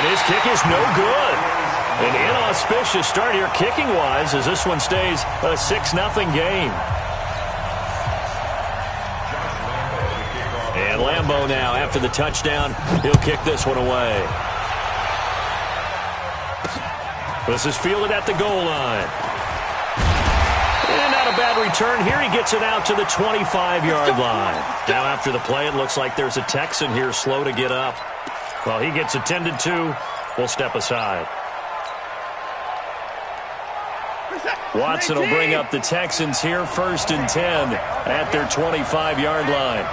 And his kick is no good. An inauspicious start here kicking-wise as this one stays a 6-0 game. And Lambeau now, after the touchdown, he'll kick this one away. This is fielded at the goal line. And not a bad return here. He gets it out to the 25-yard line. Now after the play, it looks like there's a Texan here slow to get up. Well, he gets attended to. We'll step aside. Watson will bring up the Texans here, 1st and 10 at their 25-yard line.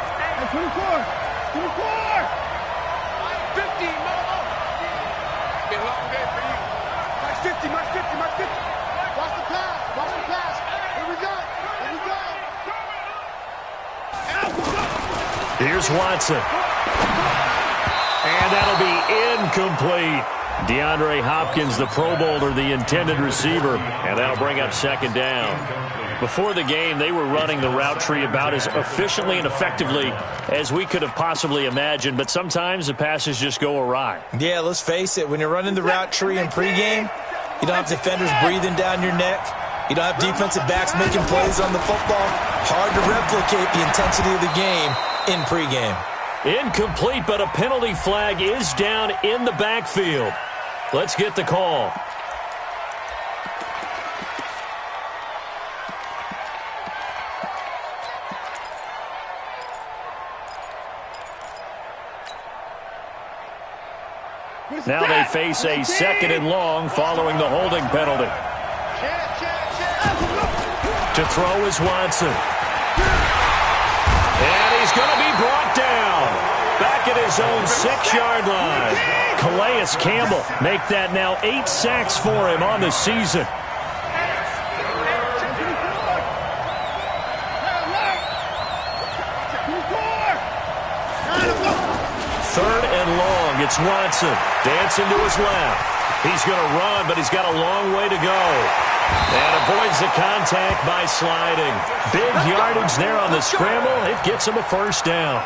24. 50, be a long day for you. March 50, March 50, March 50. Watch the pass, watch the pass. Here we go, here we go. Here's Watson. And that'll be incomplete. DeAndre Hopkins, the Pro Bowler, the intended receiver. And that'll bring up 2nd down. Before the game, they were running the route tree about as efficiently and effectively as we could have possibly imagined, but sometimes the passes just go awry. Yeah, let's face it. When you're running the route tree in pregame, you don't have defenders breathing down your neck. You don't have defensive backs making plays on the football. Hard to replicate the intensity of the game in pregame. Incomplete, but a penalty flag is down in the backfield. Let's get the call. Now they face a 2nd and long following the holding penalty. To throw is Watson. And he's going to be brought down. Back at his own 6-yard line. Calais Campbell make that now 8 sacks for him on the season. Third and long. It's Watson. Dancing to his left. He's going to run, but he's got a long way to go. And avoids the contact by sliding. Big yardage there on the scramble. It gets him a 1st down.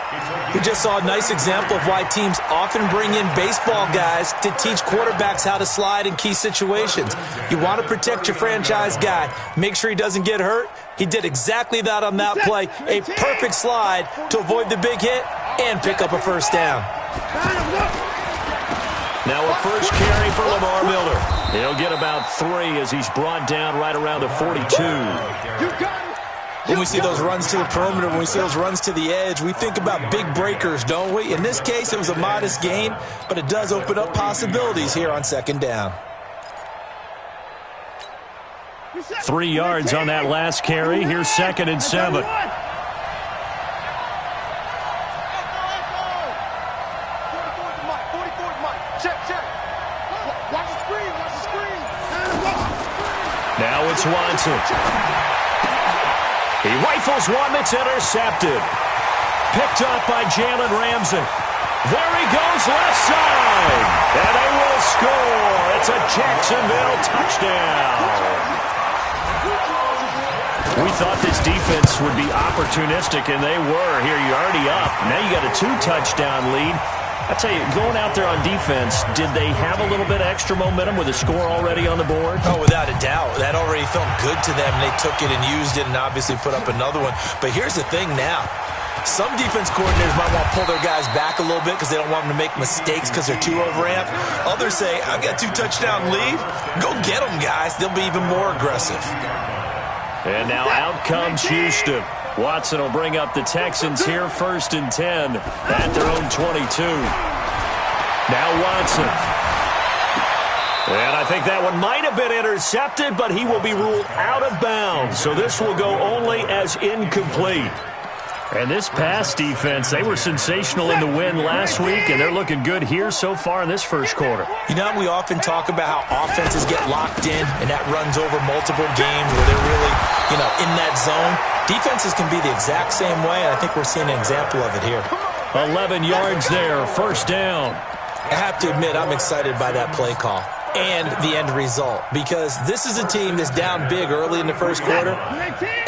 We just saw a nice example of why teams often bring in baseball guys to teach quarterbacks how to slide in key situations. You want to protect your franchise guy. Make sure he doesn't get hurt. He did exactly that on that play. A perfect slide to avoid the big hit and pick up a 1st down. Now a first carry for Lamar Miller. He'll get about 3 as he's brought down right around the 42. When we see those runs to the perimeter, when we see those runs to the edge, we think about big breakers, don't we? In this case, it was a modest gain, but it does open up possibilities here on 2nd down. 3 yards on that last carry. Here's 2nd and 7. Now it's Watson. He rifles one that's intercepted. Picked up by Jalen Ramsey. There he goes, left side. And they will score. It's a Jacksonville touchdown. We thought this defense would be opportunistic, and they were. Here, you're already up. Now you got a 2-touchdown lead. I tell you, going out there on defense, did they have a little bit of extra momentum with a score already on the board? Oh, without a doubt. That already felt good to them. They took it and used it and obviously put up another one. But here's the thing now. Some defense coordinators might want to pull their guys back a little bit because they don't want them to make mistakes because they're too overamped. Others say, I've got 2-touchdown lead. Go get them, guys. They'll be even more aggressive. And now out comes Houston. Watson will bring up the Texans here, 1st and 10 at their own 22. Now Watson. And I think that one might have been intercepted, but he will be ruled out of bounds. So this will go only as incomplete. And this pass defense, they were sensational in the win last week, and they're looking good here so far in this first quarter. You know, we often talk about how offenses get locked in, and that runs over multiple games where they're really, in that zone. Defenses can be the exact same way, and I think we're seeing an example of it here. 11 yards there, 1st down. I have to admit, I'm excited by that play call. and the end result, because this is a team that's down big early in the first quarter,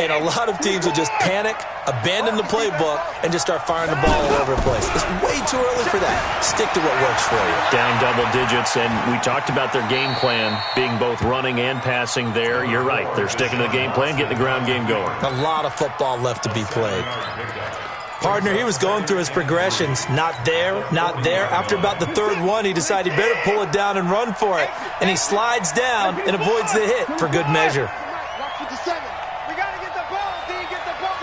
and a lot of teams will just panic, abandon the playbook, and just start firing the ball all over the place. It's way too early for that. Stick to what works for you. Down double digits, and we talked about their game plan being both running and passing there. You're right. They're sticking to the game plan, getting the ground game going. A lot of football left to be played. Partner, he was going through his progressions. Not there, not there. After about the third one, he decided he better pull it down and run for it. And he slides down and avoids the hit for good measure. Watch 57. We got to get the ball, D. Get the ball.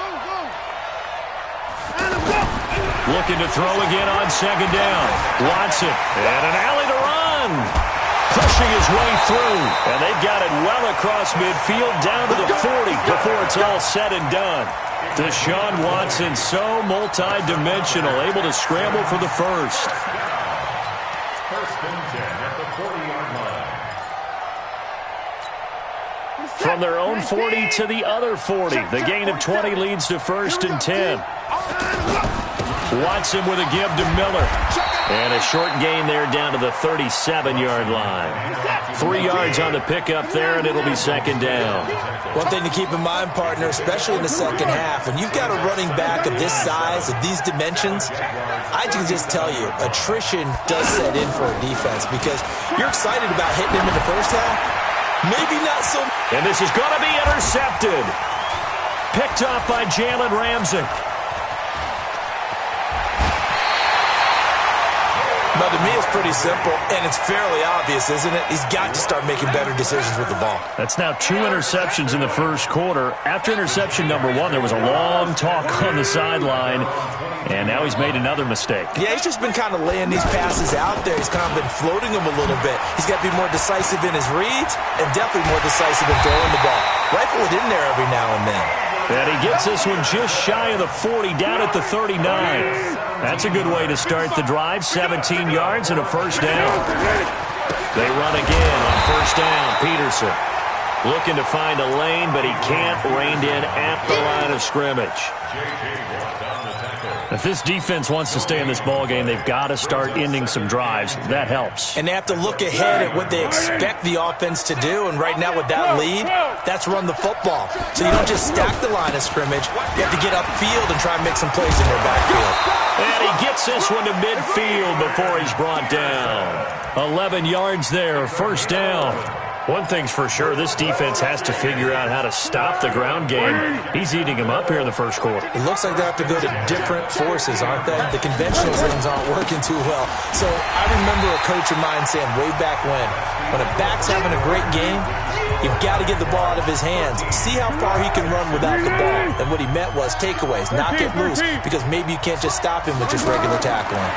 Looking to throw again on second down. Watson, and an alley to run. Pushing his way through. And they've got it well across midfield down to the 40 before it's all said and done. Deshaun Watson, so multi-dimensional, able to scramble for the first. First and 10 at the 40-yard line. From their own 40 to the other 40. The gain of 20 leads to first and 10. Watson with a give to Miller. And a short gain there down to the 37-yard line. 3 yards on the pickup there, and it'll be second down. One thing to keep in mind, partner, especially in the second half, when you've got a running back of this size, of these dimensions, I can just tell you, attrition does set in for a defense, because you're excited about hitting him in the first half. Maybe not so. And this is going to be intercepted. Picked up by Jalen Ramsey. But to me, it's pretty simple, and it's fairly obvious, isn't it? He's got to start making better decisions with the ball. That's now 2 interceptions in the first quarter. After interception number 1, there was a long talk on the sideline, and now he's made another mistake. Yeah, he's just been kind of laying these passes out there. He's kind of been floating them a little bit. He's got to be more decisive in his reads and definitely more decisive in throwing the ball. Rifle it in there every now and then. And he gets this one just shy of the 40, down at the 39. That's a good way to start the drive. 17 yards and a first down. They run again on first down. Peterson looking to find a lane, but he can't. Reined in at the line of scrimmage. If this defense wants to stay in this ballgame, they've got to start ending some drives. That helps. And they have to look ahead at what they expect the offense to do. And right now with that lead, that's run the football. So you don't just stack the line of scrimmage. You have to get upfield and try and make some plays in their backfield. And he gets this one to midfield before he's brought down. 11 yards there, first down. One thing's for sure, this defense has to figure out how to stop the ground game. He's eating him up here in the first quarter. It looks like they have to go to different forces, aren't they? The conventional things aren't working too well. So I remember a coach of mine saying way back when a back's having a great game, you've got to get the ball out of his hands. See how far he can run without the ball. And what he meant was takeaways, not get loose, because maybe you can't just stop him with just regular tackling.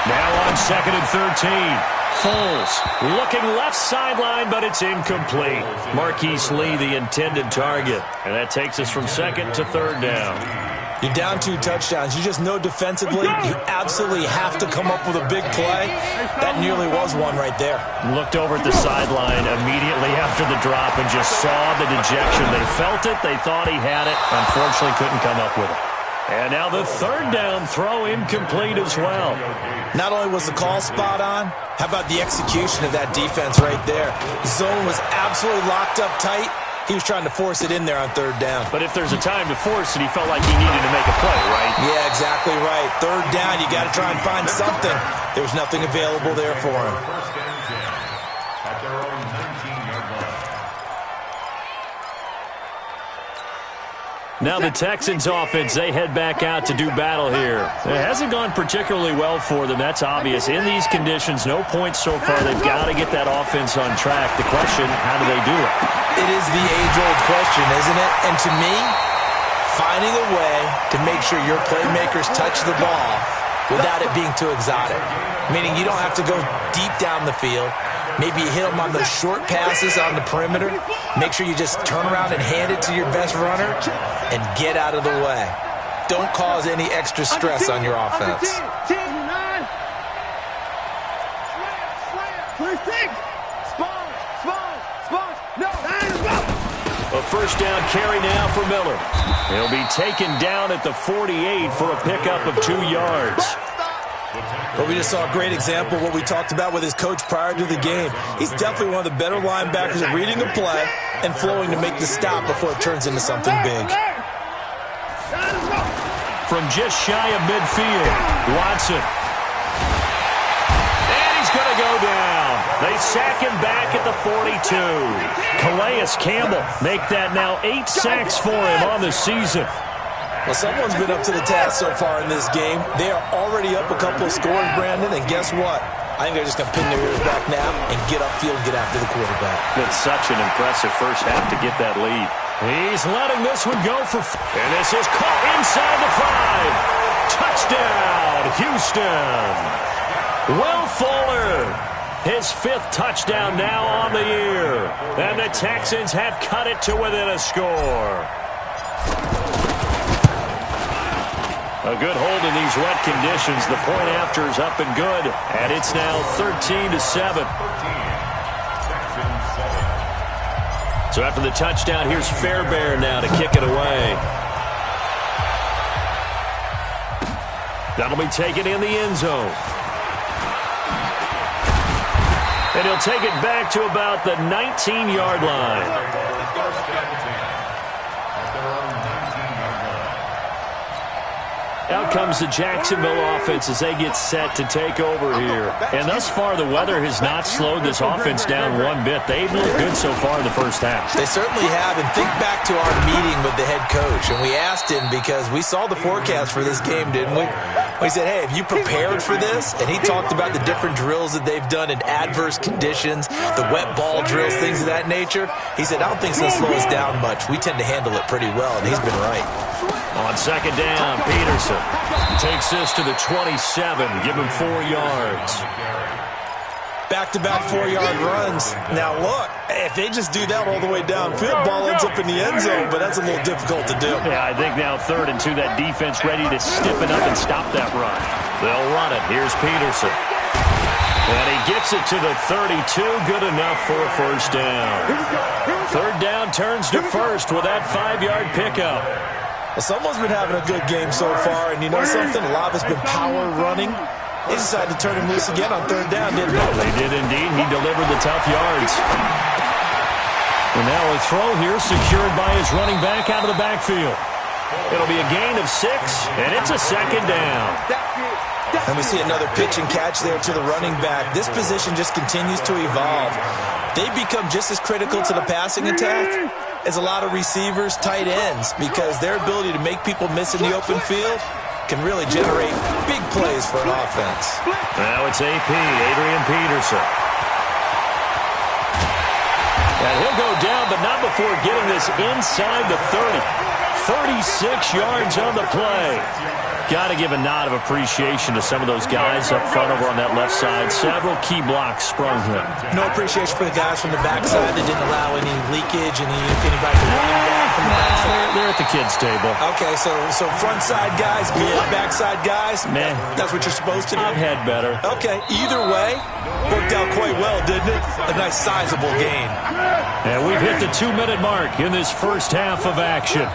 Now on second and 13. Foles looking left sideline, but it's incomplete. Marquise Lee, the intended target. And that takes us from second to third down. You're down 2 touchdowns. You just know defensively you absolutely have to come up with a big play. That nearly was one right there. Looked over at the sideline immediately after the drop and just saw the dejection. They felt it. They thought he had it. Unfortunately, couldn't come up with it. And now the third down throw incomplete as well. Not only was the call spot on, how about the execution of that defense right there? Zone was absolutely locked up tight. He was trying to force it in there on third down. But if there's a time to force it, he felt like he needed to make a play, right? Yeah, exactly right. Third down, you got to try and find something. There was nothing available there for him. First and 10 at their own 19-yard line. Now the Texans offense, they head back out to do battle here. It hasn't gone particularly well for them, that's obvious. In these conditions, no points so far. They've got to get that offense on track. The question, how do they do it? It is the age-old question, isn't it? And to me, finding a way to make sure your playmakers touch the ball without it being too exotic. Meaning you don't have to go deep down the field. Maybe you hit them on those short passes on the perimeter. Make sure you just turn around and hand it to your best runner and get out of the way. Don't cause any extra stress on your offense. A first down carry now for Miller. He'll be taken down at the 48 for a pickup of 2 yards. But we just saw a great example of what we talked about with his coach prior to the game. He's definitely one of the better linebackers at reading the play and flowing to make the stop before it turns into something big. From just shy of midfield, Watson. And he's going to go down. They sack him back at the 42. Calais Campbell make that now 8 sacks for him on the season. Well, someone's been up to the task so far in this game. They are already up a couple of scores, Brandon, and guess what? I think they're just going to pin their ears back now and get upfield and get after the quarterback. It's such an impressive first half to get that lead. He's letting this one go for... And this is caught inside the 5. Touchdown, Houston. Will Fuller, his 5th touchdown now on the year. And the Texans have cut it to within a score. A good hold in these wet conditions. The point after is up and good. And it's now 13-7. So after the touchdown, here's Fairbairn now to kick it away. That'll be taken in the end zone. And he'll take it back to about the 19-yard line. Out comes the Jacksonville offense as they get set to take over here. And thus far, the weather has not slowed this offense down one bit. They've looked good so far in the first half. They certainly have. And think back to our meeting with the head coach. And we asked him because we saw the forecast for this game, didn't we? We said, hey, have you prepared for this? And he talked about the different drills that they've done in adverse conditions, the wet ball drills, things of that nature. He said, I don't think it's going to slow us down much. We tend to handle it pretty well, and he's been right. On second down, Peterson takes this to the 27. Give him 4 yards. Back-to-back 4-yard runs. Now, look, if they just do that all the way downfield, ball ends up in the end zone, but that's a little difficult to do. Yeah, I think now 3rd and 2, that defense ready to stiffen up and stop that run. They'll run it. Here's Peterson. And he gets it to the 32. Good enough for a first down. 3rd down turns to 1st with that 5-yard pickup. Well, someone's been having a good game so far, and you know something? A lot of it's been power running. They decided to turn him loose again on 3rd down, didn't they? They did indeed. He delivered the tough yards. And now a throw here secured by his running back out of the backfield. It'll be a gain of 6, and it's a 2nd down. And we see another pitch and catch there to the running back. This position just continues to evolve. They become just as critical to the passing attack as a lot of receivers, tight ends, because their ability to make people miss in the open field can really generate big plays for an offense. Now it's AP, Adrian Peterson. And he'll go down, but not before getting this inside the 30. 36 yards on the play. Got to give a nod of appreciation to some of those guys up front over on that left side. Several key blocks sprung him. No appreciation for the guys from the backside that didn't allow any leakage, anybody to run back from the backside. They're at the kids' table. Okay, so front side guys, good, backside guys. Nah. That's what you're supposed to do. I've had better. Okay, either way, worked out quite well, didn't it? A nice sizable gain. And we've hit the 2-minute mark in this first half of action.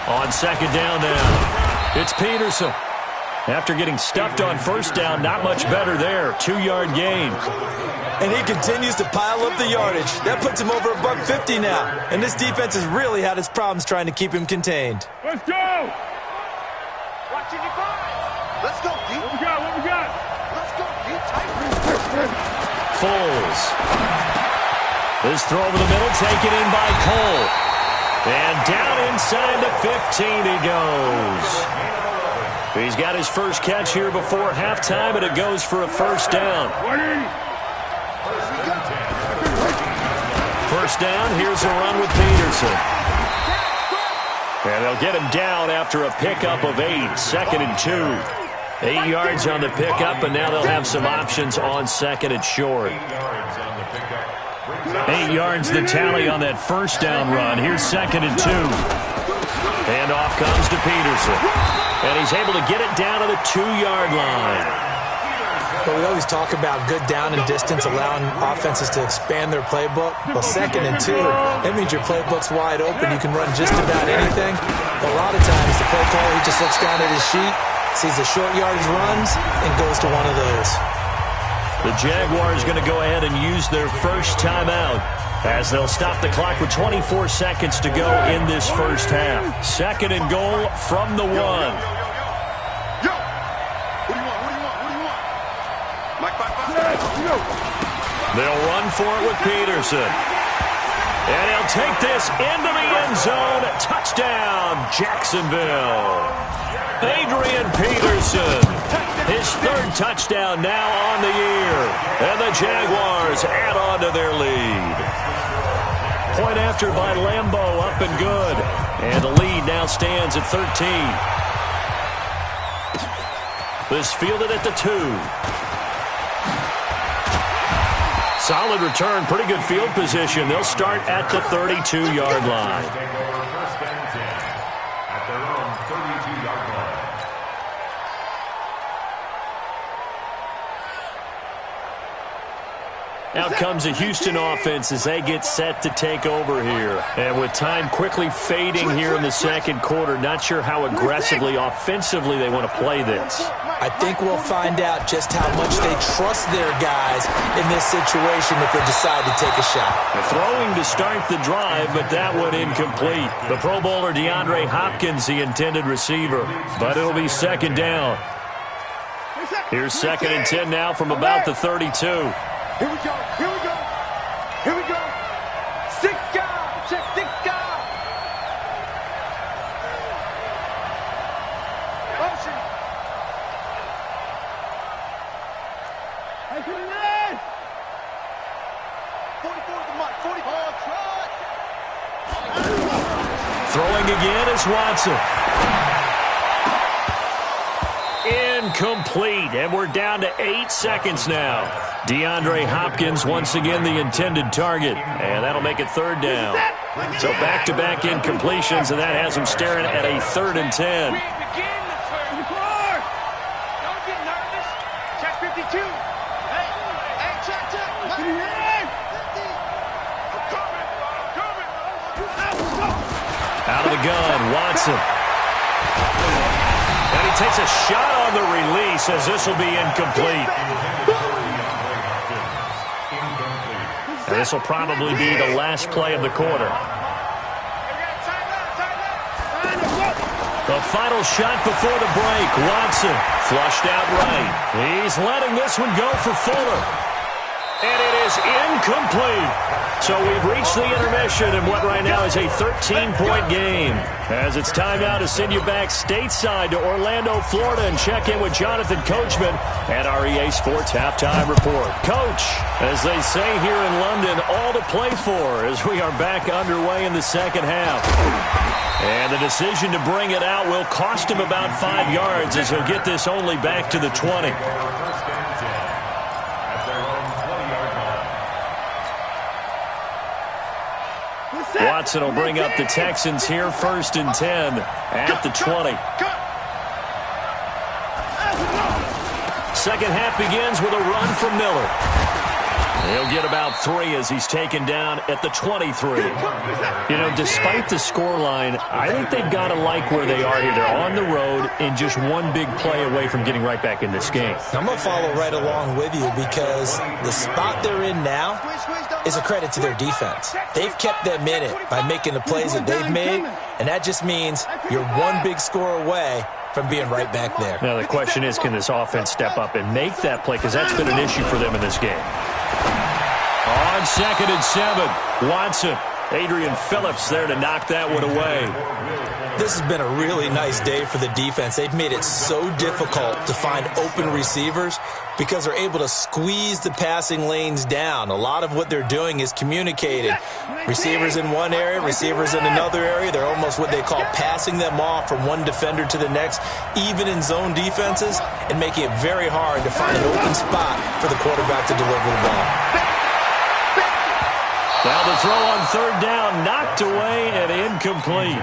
On second down now, it's Peterson. After getting stuffed on first down, not much better there. 2-yard gain. And he continues to pile up the yardage. That puts him over $150 now. And this defense has really had its problems trying to keep him contained. Let's go! Watch it, let's go, D. What we got? What we got? Let's go, D. Foles. This throw over the middle, taken in by Cole. And down inside the 15 he goes. He's got his first catch here before halftime, and it goes for a first down. First down, here's a run with Peterson. And they'll get him down after a pickup of 8, 2nd and 2. 8 yards on the pickup, and now they'll have some options on 2nd and short. 8 yards the tally on that first down run. Here's 2nd and 2. And off comes to Peterson. And he's able to get it down to the 2-yard line. But we always talk about good down and distance, allowing offenses to expand their playbook. Well, 2nd and 2, that means your playbook's wide open. You can run just about anything. But a lot of times, the play caller, he just looks down at his sheet, sees the short yardage runs, and goes to one of those. The Jaguars going to go ahead and use their first timeout as they'll stop the clock with 24 seconds to go in this first half. Second and goal from the 1. They'll run for it with Peterson. And he'll take this into the end zone. Touchdown, Jacksonville. Adrian Peterson, his third touchdown now on the year. And the Jaguars add on to their lead. Point after by Lambeau, up and good. And the lead now stands at 13. This fielded at the 2. Solid return, pretty good field position. They'll start at the 32-yard line. First and 10 at their own 32-yard line. Out comes the Houston offense as they get set to take over here. And with time quickly fading here in the second quarter, not sure how aggressively, offensively they want to play this. I think we'll find out just how much they trust their guys in this situation if they decide to take a shot. Throwing to start the drive, but that one incomplete. The Pro Bowler DeAndre Hopkins, the intended receiver. But it'll be second down. Here's second and 10 now from about the 32. Here we go. Here we go. Here we go. 6 guys. Check 6 guys. Motion. Hey, come in. 44 at the mark. 44. Throwing again is Watson. Incomplete, and we're down to 8 seconds now. DeAndre Hopkins once again the intended target, and that'll make it third down. So back-to-back incompletions, and that has him staring at a 3rd and 10. Don't get nervous. Check 52. Hey, check. Out of the gun, Watson. And he takes a shot on the release as this will be incomplete. And this will probably be the last play of the quarter. The final shot before the break. Watson flushed out right. He's letting this one go for Fuller. And it is incomplete. So we've reached the intermission in what right now is a 13-point game. As it's time now to send you back stateside to Orlando, Florida, and check in with Jonathan Coachman at our EA Sports Halftime Report. Coach, as they say here in London, all to play for as we are back underway in the second half. And the decision to bring it out will cost him about 5 yards as he'll get this only back to the 20. Watson will bring up the Texans here, 1st and 10 at the 20. Second half begins with a run from Miller. He'll get about 3 as he's taken down at the 23. You know, despite the scoreline, I think they've got to like where they are here. They're on the road and just one big play away from getting right back in this game. I'm going to follow right along with you because the spot they're in now is a credit to their defense. They've kept them in it by making the plays that they've made, and that just means you're one big score away from being right back there. Now the question is, can this offense step up and make that play? Because that's been an issue for them in this game. On 2nd and 7, Watson. Adrian Phillips there to knock that one away. This has been a really nice day for the defense. They've made it so difficult to find open receivers because they're able to squeeze the passing lanes down. A lot of what they're doing is communicating. Receivers in one area, receivers in another area. They're almost what they call passing them off from one defender to the next, even in zone defenses, and making it very hard to find an open spot for the quarterback to deliver the ball. Now the throw on 3rd down, knocked away and incomplete.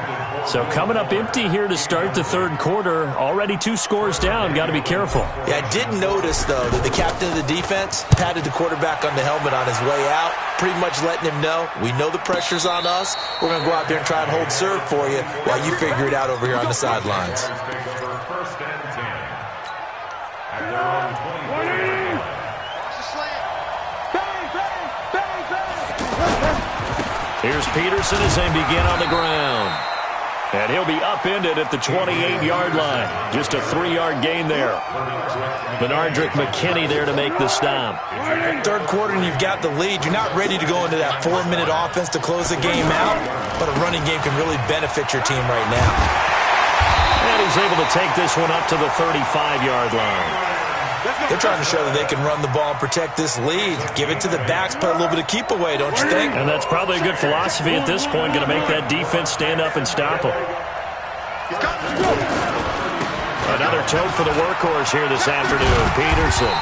So coming up empty here to start the 3rd quarter. Already 2 scores down. Got to be careful. Yeah, I did notice, though, that the captain of the defense patted the quarterback on the helmet on his way out, pretty much letting him know, we know the pressure's on us. We're going to go out there and try and hold serve for you while you figure it out over here on the sidelines. First and 10. at their own 24. Watch the slant. Bang, bang, bang, bang. Here's Peterson as they begin on the ground. And he'll be upended at the 28-yard line. Just a 3-yard gain there. Benardrick McKinney there to make the stop. Third quarter and you've got the lead. You're not ready to go into that 4-minute offense to close the game out, but a running game can really benefit your team right now. And he's able to take this one up to the 35-yard line. They're trying to show that they can run the ball and protect this lead. Give it to the backs, play a little bit of keep away, don't you think? And that's probably a good philosophy at this point, going to make that defense stand up and stop them. Another tote for the workhorse here this afternoon, Peterson.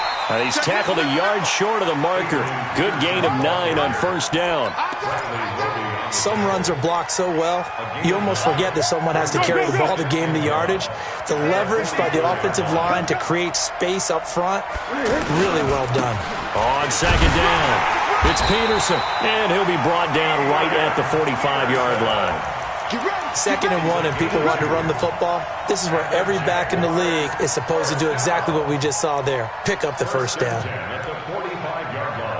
He's tackled a yard short of the marker. Good gain of 9 on first down. Some runs are blocked so well, you almost forget that someone has to carry the ball to gain the yardage. The leverage by the offensive line to create space up front, really well done. On second down, it's Peterson, and he'll be brought down right at the 45-yard line. 2nd and 1, and people want to run the football. This is where every back in the league is supposed to do exactly what we just saw there. Pick up the first down. At the 45-yard line.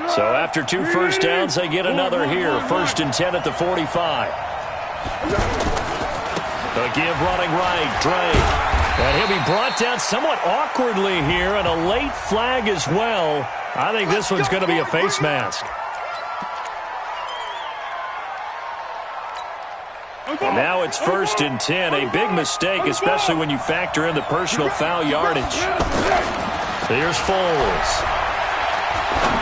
So after 2 first downs, they get another here. 1st and 10 at the 45. The give running right, Drake. And he'll be brought down somewhat awkwardly here, and a late flag as well. I think this one's going to be a face mask. And now it's 1st and 10. A big mistake, especially when you factor in the personal foul yardage. Here's Foles.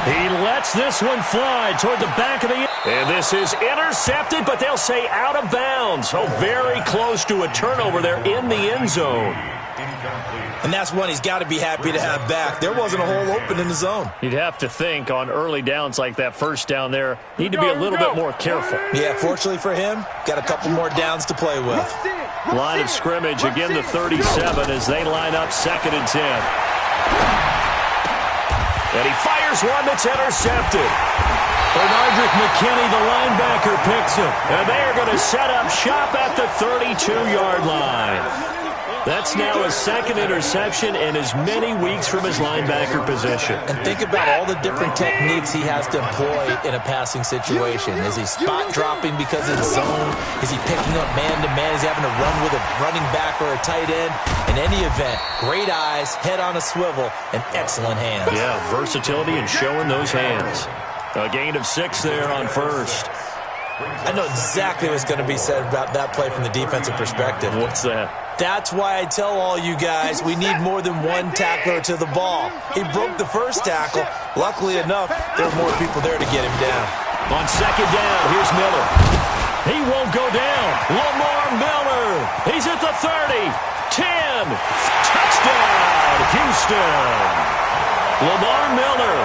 He lets this one fly toward the back of the end. And this is intercepted, but they'll say out of bounds. Oh, very close to a turnover there in the end zone. And that's one he's got to be happy to have back. There wasn't a hole open in the zone. You'd have to think on early downs like that first down there, need to be a little bit more careful. Yeah, fortunately for him, got a couple more downs to play with. Line of scrimmage, again the 37 as they line up 2nd and 10. And he fires one that's intercepted. Benardrick McKinney, the linebacker, picks him. And they are going to set up shop at the 32-yard line. That's now his 2nd interception in as many weeks from his linebacker position. And think about all the different techniques he has to employ in a passing situation. Is he spot dropping because of the zone? Is he picking up man-to-man? Is he having to run with a running back or a tight end? In any event, great eyes, head on a swivel, and excellent hands. Yeah, versatility and showing those hands. A gain of 6 there on first. I know exactly what's going to be said about that play from the defensive perspective. What's that? That's why I tell all you guys we need more than one tackler to the ball. He broke the first tackle. Luckily enough, there were more people there to get him down. On second down, here's Miller. He won't go down. Lamar Miller. He's at the 30. 10. Touchdown, Houston. Lamar Miller.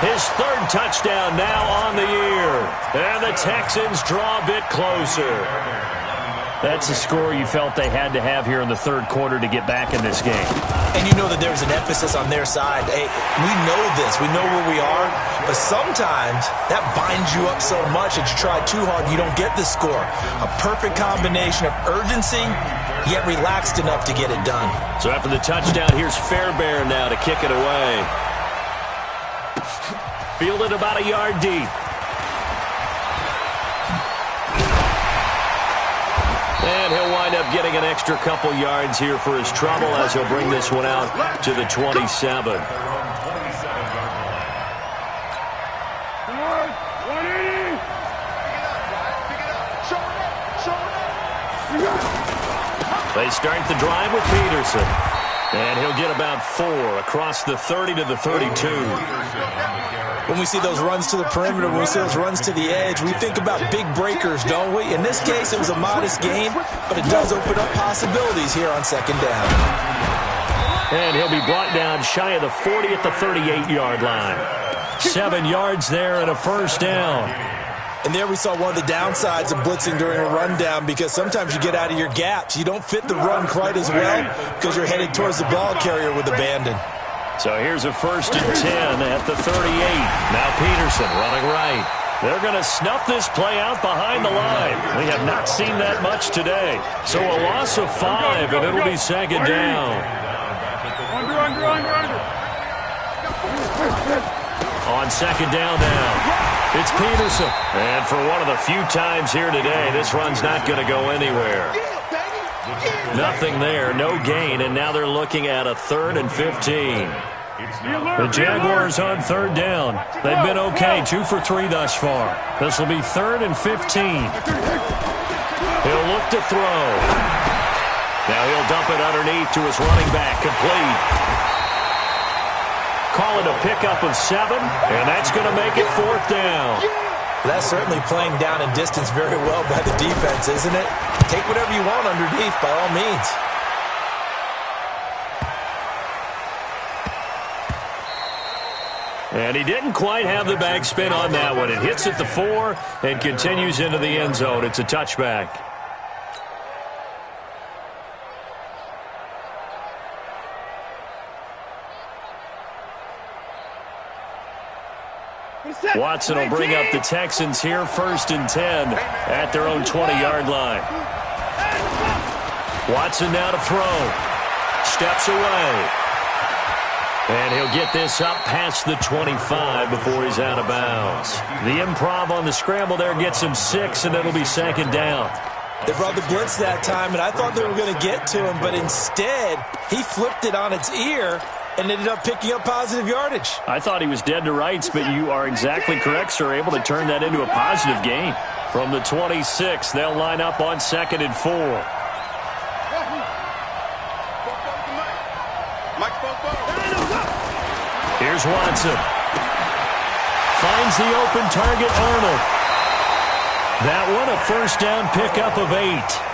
His 3rd touchdown now on the year. And the Texans draw a bit closer. That's a score you felt they had to have here in the 3rd quarter to get back in this game. And you know that there's an emphasis on their side. Hey, we know this. We know where we are. But sometimes that binds you up so much that you try too hard and you don't get the score. A perfect combination of urgency, yet relaxed enough to get it done. So after the touchdown, here's Fairbairn now to kick it away. Fielded about a yard deep. And he'll wind up getting an extra couple yards here for his trouble as he'll bring this one out to the 27. They start the drive with Peterson. And he'll get about 4 across the 30 to the 32. When we see those runs to the perimeter, when we see those runs to the edge, we think about big breakers, don't we? In this case, it was a modest gain, but it does open up possibilities here on 2nd down. And he'll be brought down shy of the 40 at the 38-yard line. 7 yards there and a first down. And there we saw one of the downsides of blitzing during a rundown, because sometimes you get out of your gaps. You don't fit the run quite as well because you're headed towards the ball carrier with abandon. So here's a 1st and 10 at the 38. Now Peterson running right. They're going to snuff this play out behind the line. We have not seen that much today. So a loss of 5, and it'll be second down. On second down now, it's Peterson. And for one of the few times here today, this run's not going to go anywhere. Nothing there, no gain, and now they're looking at a 3rd and 15. The Jaguars on 3rd down. They've been okay, 2 for 3 thus far. This will be 3rd and 15. He'll look to throw. Now he'll dump it underneath to his running back, complete. Call it a pickup of 7, and that's going to make it 4th down. That's certainly playing down and distance very well by the defense, isn't it? Take whatever you want underneath, by all means. And he didn't quite have the backspin on that one. It hits at the 4 and continues into the end zone. It's a touchback. Watson will bring up the Texans here, 1st and 10 at their own 20-yard line. Watson now to throw. Steps away. And he'll get this up past the 25 before he's out of bounds. The improv on the scramble there gets him 6, and it'll be second down. They brought the blitz that time, and I thought they were going to get to him, but instead he flipped it on its ear and ended up picking up positive yardage. I thought he was dead to rights, but you are exactly correct, sir. Able to turn that into a positive gain. From the 26, they'll line up on 2nd and 4. Here's Watson. Finds the open target, Arnold. That one a 1st down pickup of 8.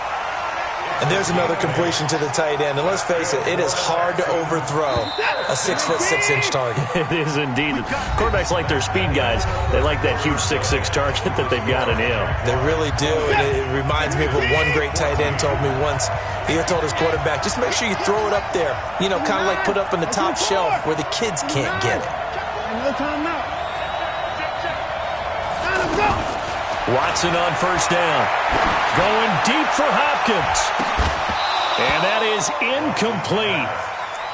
And there's another completion to the tight end. And let's face it, it is hard to overthrow a 6'6" target. It is indeed. Quarterbacks like their speed guys. They like that huge 6'6" target that they've got in him. They really do. And it reminds me of what one great tight end told me once. He told his quarterback, just make sure you throw it up there. You know, kind of like put up on the top shelf where the kids can't get it. Watson on 1st down. Going deep for Hopkins. And that is incomplete.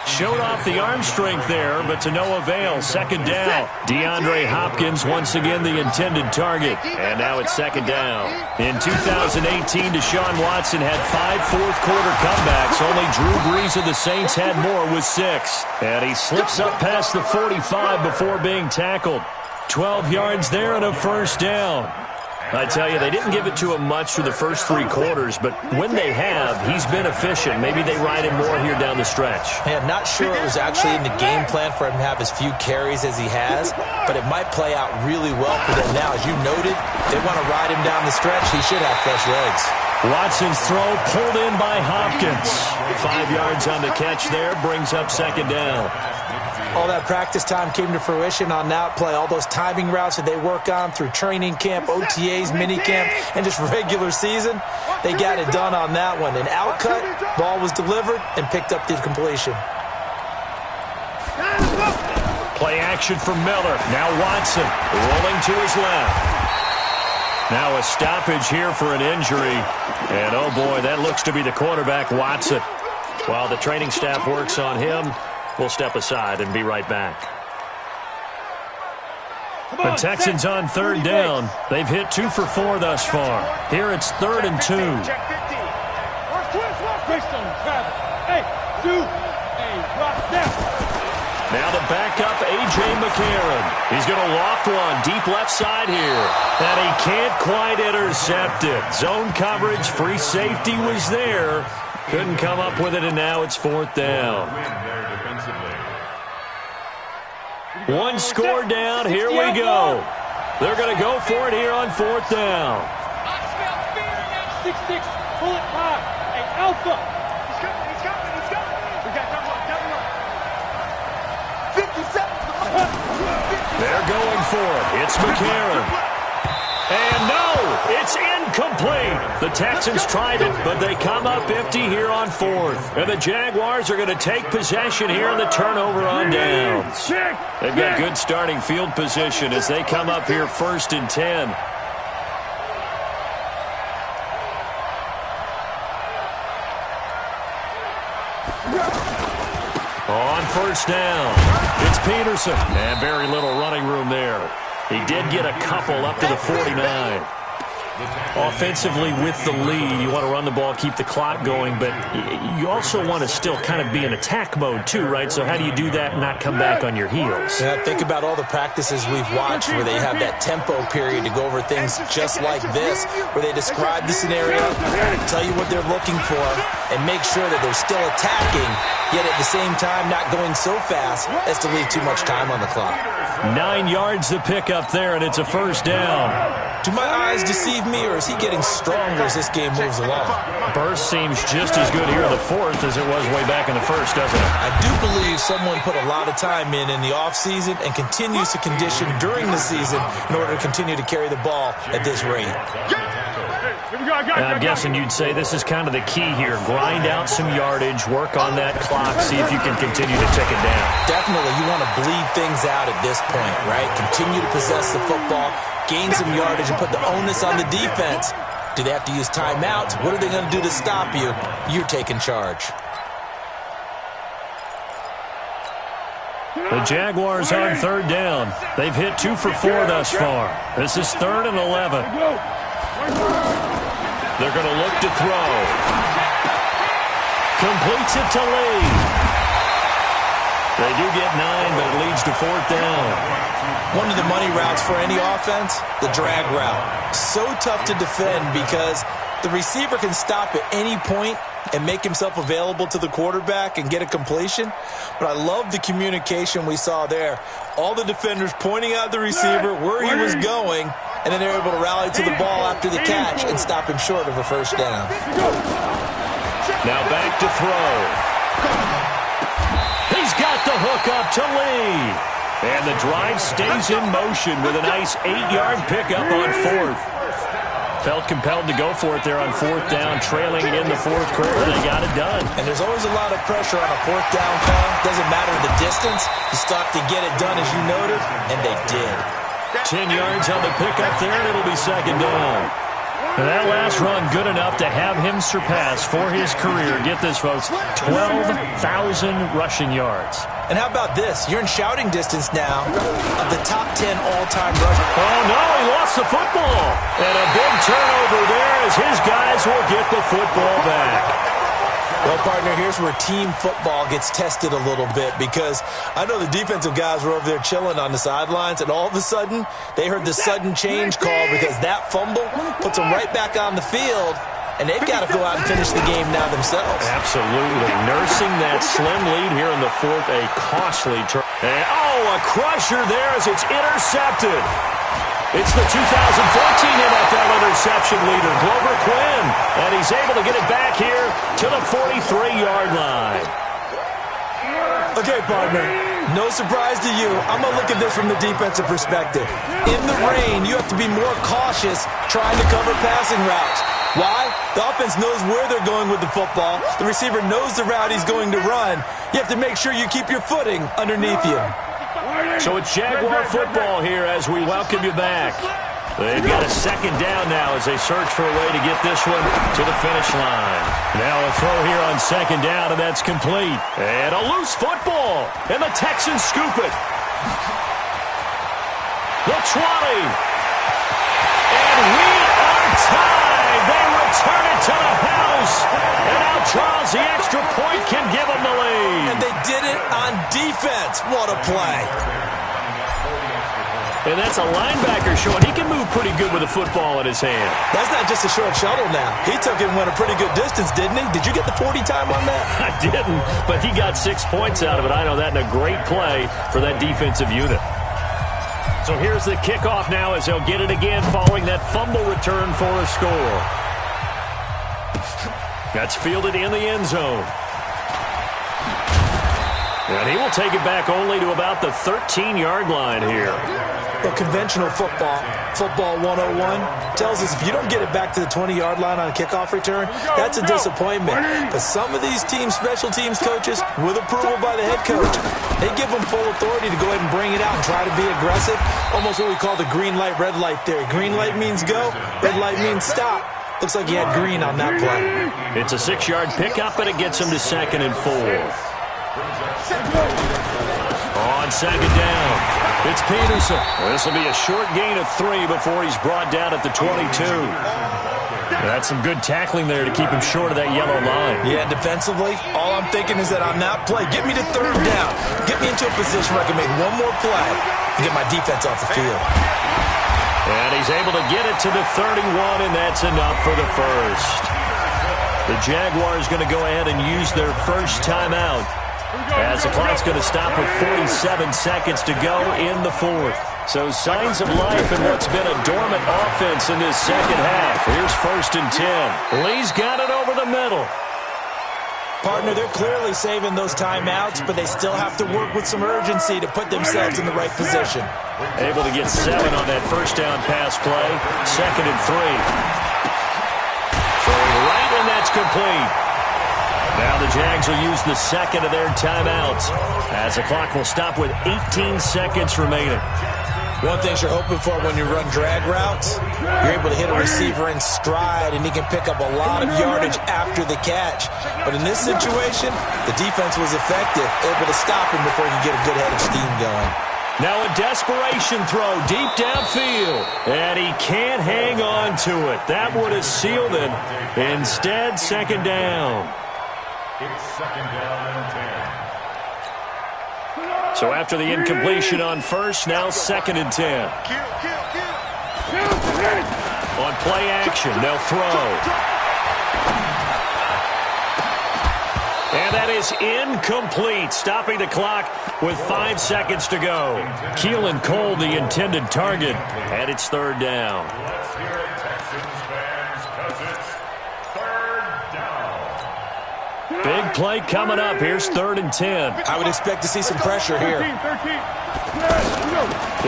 Showed off the arm strength there, but to no avail. Second down. DeAndre Hopkins, once again the intended target. And now it's second down. In 2018, Deshaun Watson had 5 fourth-quarter comebacks. Only Drew Brees of the Saints had more with 6. And he slips up past the 45 before being tackled. 12 yards there and a 1st down. I tell you, they didn't give it to him much through the first 3 quarters, but when they have, he's been efficient. Maybe they ride him more here down the stretch. Yeah, not sure it was actually in the game plan for him to have as few carries as he has, but it might play out really well for them now. As you noted, they want to ride him down the stretch. He should have fresh legs. Watson's throw pulled in by Hopkins. 5 yards on the catch there, brings up second down. All that practice time came to fruition on that play. All those timing routes that they work on through training camp, OTAs, minicamp, and just regular season, they got it done on that one. An outcut, ball was delivered, and picked up the completion. Play action from Miller. Now Watson rolling to his left. Now a stoppage here for an injury. And oh boy, that looks to be the quarterback, Watson. While the training staff works on him, we'll step aside and be right back. The Texans on 3rd down. They've hit 2 for 4 thus far. Here it's 3rd and 2. Now the backup, A.J. McCarron. He's going to loft one deep left side here. And he can't quite intercept it. Zone coverage, free safety was there. Couldn't come up with it, and now it's 4th down. One score down. Here we go. They're going to go for it here on 4th down. I smell fear in that 6'6", bullet pop. Hey, Alpha. He's coming. We got double up. 57. They're going for it. It's McCarron. And no, it's incomplete. The Texans tried it, but they come up empty here on fourth. And the Jaguars are going to take possession here in the turnover on downs. They've got good starting field position as they come up here 1st and 10. On 1st down, it's Peterson. And very little running room there. He did get a couple up to the 49. Offensively with the lead, you want to run the ball, keep the clock going, but you also want to still kind of be in attack mode too, right? So how do you do that and not come back on your heels? Yeah, think about all the practices we've watched where they have that tempo period to go over things just like this, where they describe the scenario, tell you what they're looking for, and make sure that they're still attacking, yet at the same time not going so fast as to leave too much time on the clock. 9 yards to pick up there, and it's a 1st down. Do my eyes deceive me, or is he getting stronger as this game moves along? Burst seems just as good here in the 4th as it was way back in the 1st, doesn't it? I do believe someone put a lot of time in the offseason and continues to condition during the season in order to continue to carry the ball at this rate. I'm guessing you'd say this is kind of the key here. Grind out some yardage, work on that clock, see if you can continue to tick it down. Definitely, you want to bleed things out at this point, right? Continue to possess the football, gain some yardage, and put the onus on the defense. Do they have to use timeouts? What are they going to do to stop you? You're taking charge. The Jaguars on 3rd down. They've hit 2 for 4 thus far. This is 3rd and 11. They're going to look to throw. Completes it to Lee. They do get 9, but it leads to 4th down. One of the money routes for any offense, the drag route. So tough to defend because the receiver can stop at any point and make himself available to the quarterback and get a completion. But I love the communication we saw there. All the defenders pointing out the receiver where he was going, and then they're able to rally to the ball after the catch and stop him short of a 1st down. Now back to throw. He's got the hook up to Lee. And the drive stays in motion with a nice 8-yard pickup on 4th. Felt compelled to go for it there on 4th down, trailing in the 4th quarter. They got it done. And there's always a lot of pressure on a 4th down call. Doesn't matter the distance. You stop to get it done, as you noted, and they did. 10 yards on the pickup there, and it'll be 2nd down. And that last run good enough to have him surpass for his career. Get this, folks, 12,000 rushing yards. And how about this? You're in shouting distance now of the top 10 all-time rushers. Oh, no, he lost the football. And a big turnover there as his guys will get the football back. Well, partner, here's where team football gets tested a little bit because I know the defensive guys were over there chilling on the sidelines, and all of a sudden, they heard the sudden change call because that fumble puts them right back on the field, and they've got to go out and finish the game now themselves. Absolutely. Nursing that slim lead here in the 4th, a costly turn. And, oh, a crusher there as it's intercepted. It's the 2014 NFL interception leader, Glover Quinn, and he's able to get it back here to the 43-yard line. Okay, partner, no surprise to you. I'm going to look at this from the defensive perspective. In the rain, you have to be more cautious trying to cover passing routes. Why? The offense knows where they're going with the football. The receiver knows the route he's going to run. You have to make sure you keep your footing underneath you. So it's Jaguar football here as we welcome you back. They've got a 2nd down now as they search for a way to get this one to the finish line. Now a throw here on 2nd down, and that's complete. And a loose football, and the Texans scoop it. The 20. And we are tied. They return it to the house. And now Charles, the extra point, can give them the lead. And they did it on defense. What a play. And that's a linebacker showing he can move pretty good with a football in his hand. That's not just a short shuttle now. He took it and went a pretty good distance, didn't he? Did you get the 40 time on that? I didn't, but he got 6 points out of it. I know that, and a great play for that defensive unit. So here's the kickoff now as they'll get it again following that fumble return for a score. That's fielded in the end zone. And he will take it back only to about the 13-yard line here. Well, conventional football 101, tells us if you don't get it back to the 20-yard line on a kickoff return, that's a disappointment. But some of these special teams coaches, with approval by the head coach, they give them full authority to go ahead and bring it out and try to be aggressive. Almost what we call the green light, red light theory. Green light means go, red light means stop. Looks like he had green on that play. It's a 6-yard pickup, and it gets him to 2nd and 4. On 2nd down, it's Peterson. This will be a short gain of 3 before he's brought down at the 22. That's some good tackling there to keep him short of that yellow line. Yeah, defensively, all I'm thinking is that on that play, get me to 3rd down. Get me into a position where I can make one more play and get my defense off the field. And he's able to get it to the 31, and that's enough for the first. The Jaguars going to go ahead and use their first timeout, as the clock's going to stop with 47 seconds to go in the 4th. So signs of life in what's been a dormant offense in this second half. Here's 1st and 10. Lee's got it over the middle. Partner, they're clearly saving those timeouts, but they still have to work with some urgency to put themselves in the right position. Able to get 7 on that first down pass play. 2nd and 3. Throwing right, and that's complete. Now the Jags will use the 2nd of their timeouts, as the clock will stop with 18 seconds remaining. One thing you're hoping for when you run drag routes, you're able to hit a receiver in stride, and he can pick up a lot of yardage after the catch. But in this situation, the defense was effective, able to stop him before he could get a good head of steam going. Now a desperation throw deep downfield, and he can't hang on to it. That would have sealed it. Instead, 2nd down. It's 2nd down and 10. So after the incompletion on first, now 2nd and 10. On play action, they'll throw. And that is incomplete, stopping the clock with 5 seconds to go. Keelan Cole, the intended target, and it's 3rd down. Let's hear it, Texans fans, because it's 3rd down. Big play coming up. Here's 3rd and 10. I would expect to see some pressure here.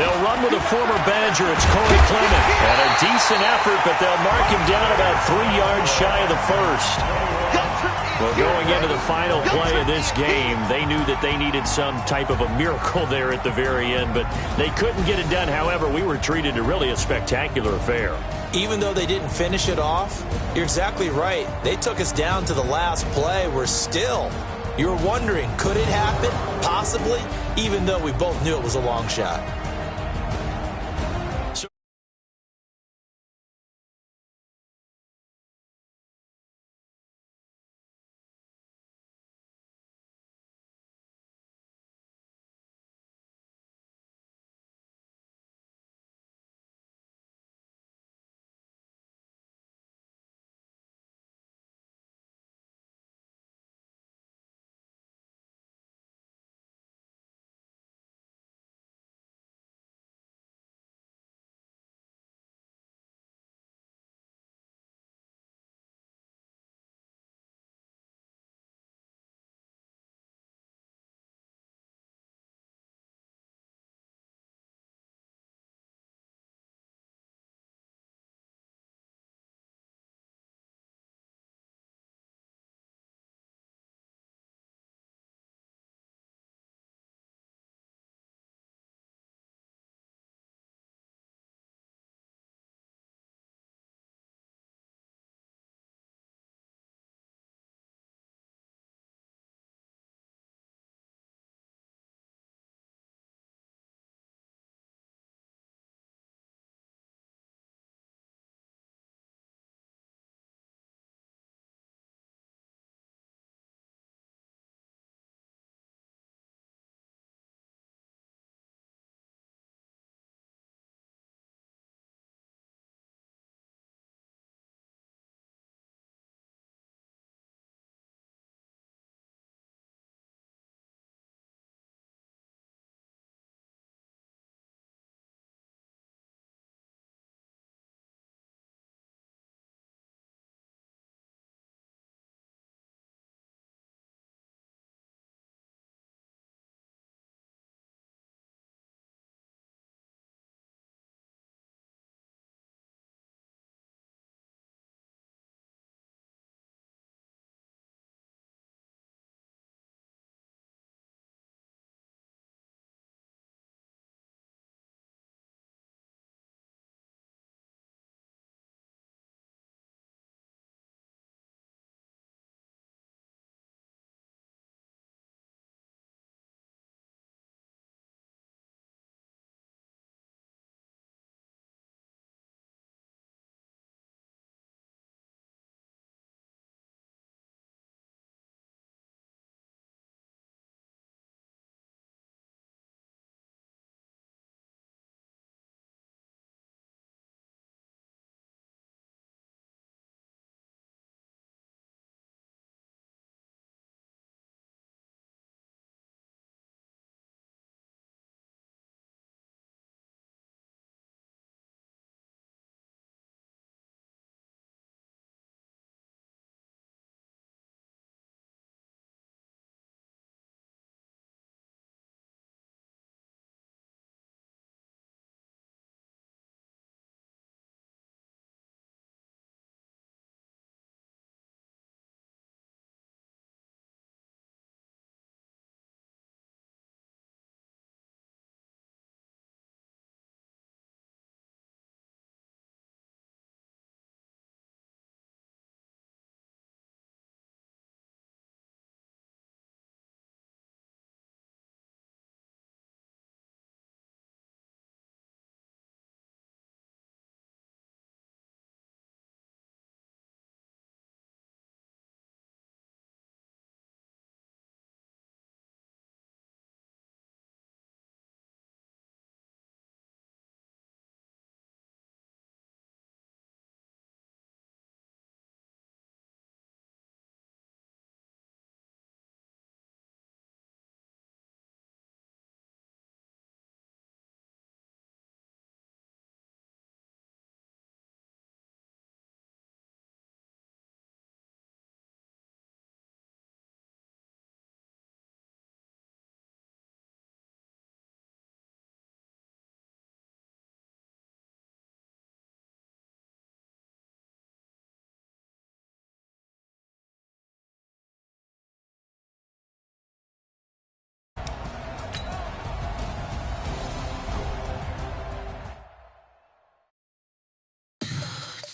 They'll run with a former Badger. It's Corey Clement. And a decent effort, but they'll mark him down about 3 yards shy of the first. Well, going into the final play of this game, they knew that they needed some type of a miracle there at the very end, but they couldn't get it done. However, we were treated to really a spectacular affair. Even though they didn't finish it off, you're exactly right. They took us down to the last play. We're still, you're wondering, could it happen? Possibly, even though we both knew it was a long shot.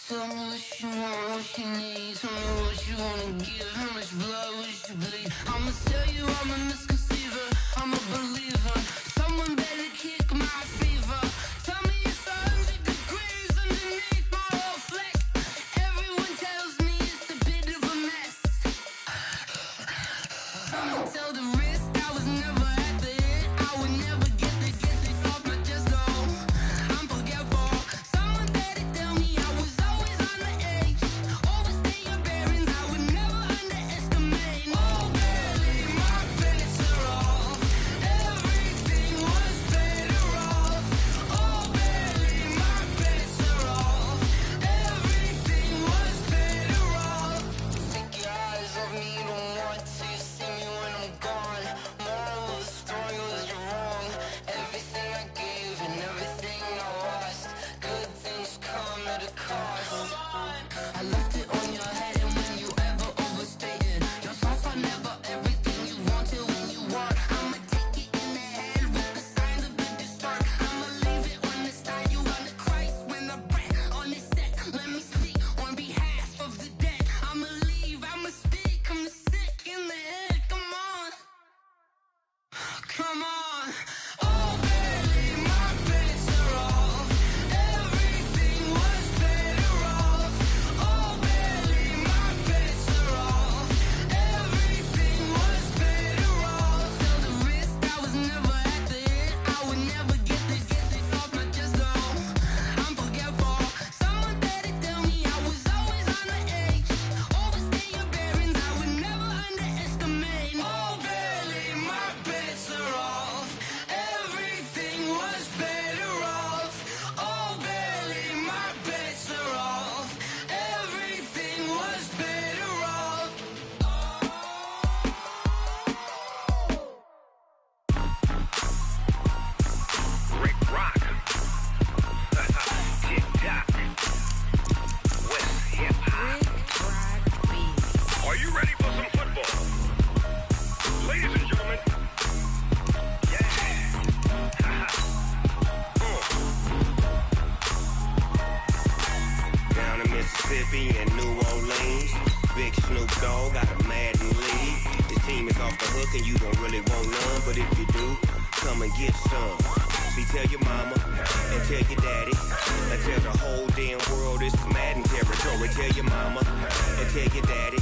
Tell me what you want, what you need. Tell me what you wanna give. How much blood would you bleed? I'ma tell you I'm a misconceiver. I'm a believer. Someone better kick my fever. Tell me it's 100 degrees underneath my whole flex. Everyone tells me it's a bit of a mess. I'ma tell the risk I was never at the hit. I would never get this off my chest though. I'm forgetful. Someone better tell me I was always on the edge. Overstay your bearings, I would never underestimate. Oh, barely my bets are off. Everything was better off. Oh, barely my bets are off. Everything was better off. Take your eyes off me, don't want to see me when I'm gone. Moral of the story was you're wrong. Everything I gave and everything I lost. Good things come at a cost. I left it on your head, and when you ever overstated your thoughts are never everything you wanted when you want. I'ma take it in the head with the signs of the distort. I'ma leave it on the side. You on the Christ when the breath on the set. Let me speak on behalf of the dead. I'ma leave, I'ma speak. I'm sick in the head. Come on, come on. Oh, barely my bets are off. Everything was better off. Oh, barely my bets are off. Everything was better off. Tell the risk I was never at the hit. I would never get this off my chest though. I'm forgetful. Someone better tell me I was always on the edge. Overstay your bearings, I would never underestimate. Oh, barely my bets are off. Everything was better off. Oh, barely my bets are off. Everything was better off. Rick Rock. Tick-tock. West hip-hop. Are you ready for some football? Ladies and gentlemen. Yeah. Down in Mississippi and New Orleans, Big Snoop Dogg got a Madden league. This team is off the hook and you don't really want none, but if you do, come and get some. See, tell your mama and tell your daddy and tell the whole damn world this is Madden territory. Tell your mama and tell your daddy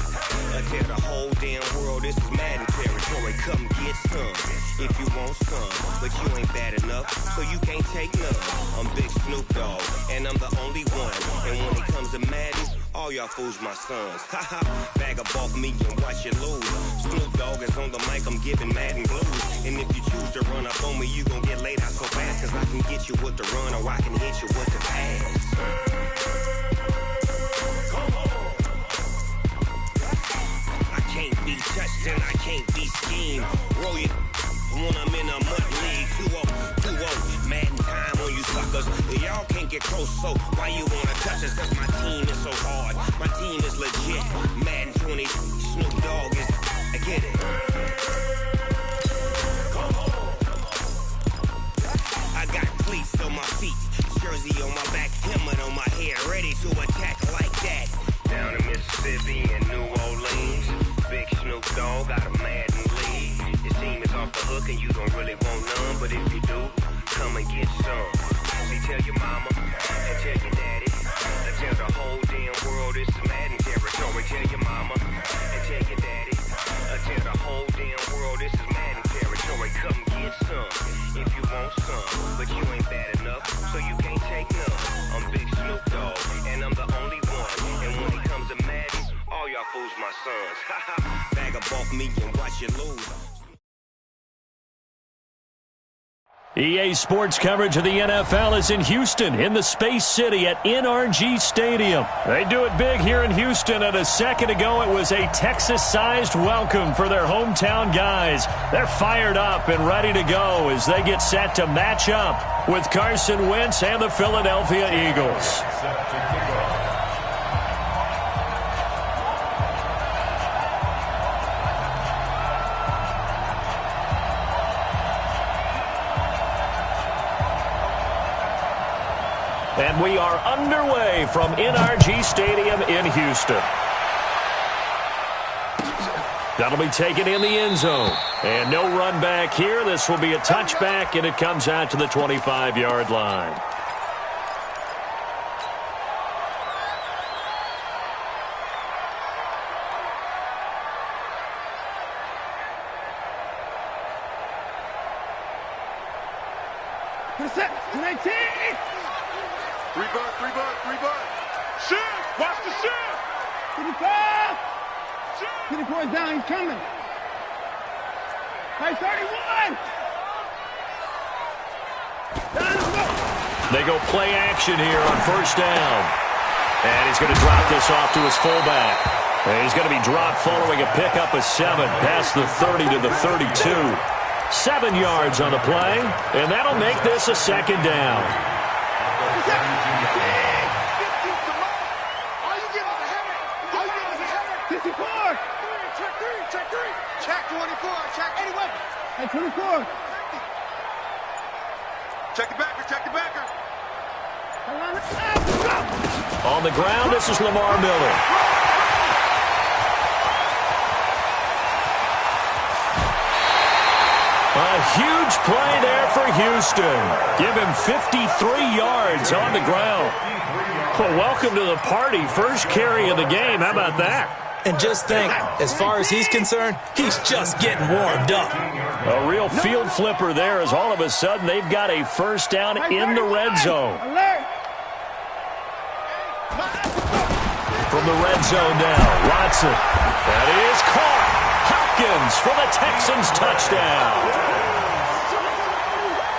and tell the whole damn world this is Madden territory. Come get some if you want some, but you ain't bad enough, so you can't take none. I'm Big Snoop Dogg and I'm the only one, and when it comes to Madden, all y'all fools my sons. Haha, bag up off me and watch you lose. Snoop Dogg is on the mic, I'm giving Madden blues. And if you choose to run up on me, you gon' get laid out so fast, cause I can get you with the run or I can hit you with the pass. I can't be touched and I can't be schemed. Roll you when I'm in a mud league. 2-0, Madden time on you suckers. Y'all can't get close, so why you wanna touch us? Cause my team is so hard, my team is legit. Madden 20, Snoop Dogg is, I get it. I got cleats on my feet, jersey on my back, helmet on my head, ready to attack like that. Down in Mississippi and New Orleans, Big Snoop Dogg got a Madden league. Your team is off the hook and you don't really want none, but if you do, come and get some. See, tell your mama and tell your daddy and tell the whole damn world this is Madden territory. Tell your mama and tell your daddy and tell the whole damn world this is Madden territory. Come get some if you want some, but you ain't bad enough, so you can't take none. I'm Big Snoop Dogg and I'm the only one, and when it comes to Madden, all y'all fools my sons. Haha, bag up off me and watch you lose. EA Sports coverage of the NFL is in Houston, in the Space City at NRG Stadium. They do it big here in Houston, and a second ago it was a Texas-sized welcome for their hometown guys. They're fired up and ready to go as they get set to match up with Carson Wentz and the Philadelphia Eagles. And And we are underway from NRG Stadium in Houston. That'll be taken in the end zone. And no run back here. This will be a touchback, and it comes out to the 25-yard line. Shift! Watch the shift! 55! 24 down, he's coming. Hey, 31! They go play action here on first down. And he's going to drop this off to his fullback. And he's going to be dropped following a pickup of 7 past the 30 to the 32. 7 yards on the play, and that'll make this a second down. Check 24. Check any weapon. Hey, 24. Check the backer. Check the backer. On the ground, this is Lamar Miller. A huge play there for Houston. Give him 53 yards on the ground. Well, welcome to the party. First carry of the game. How about that? And just think, as far as he's concerned, he's just getting warmed up. A real field flipper there as all of a sudden they've got a first down in the red zone. From the red zone now, Watson. That is caught. Hopkins for the Texans touchdown.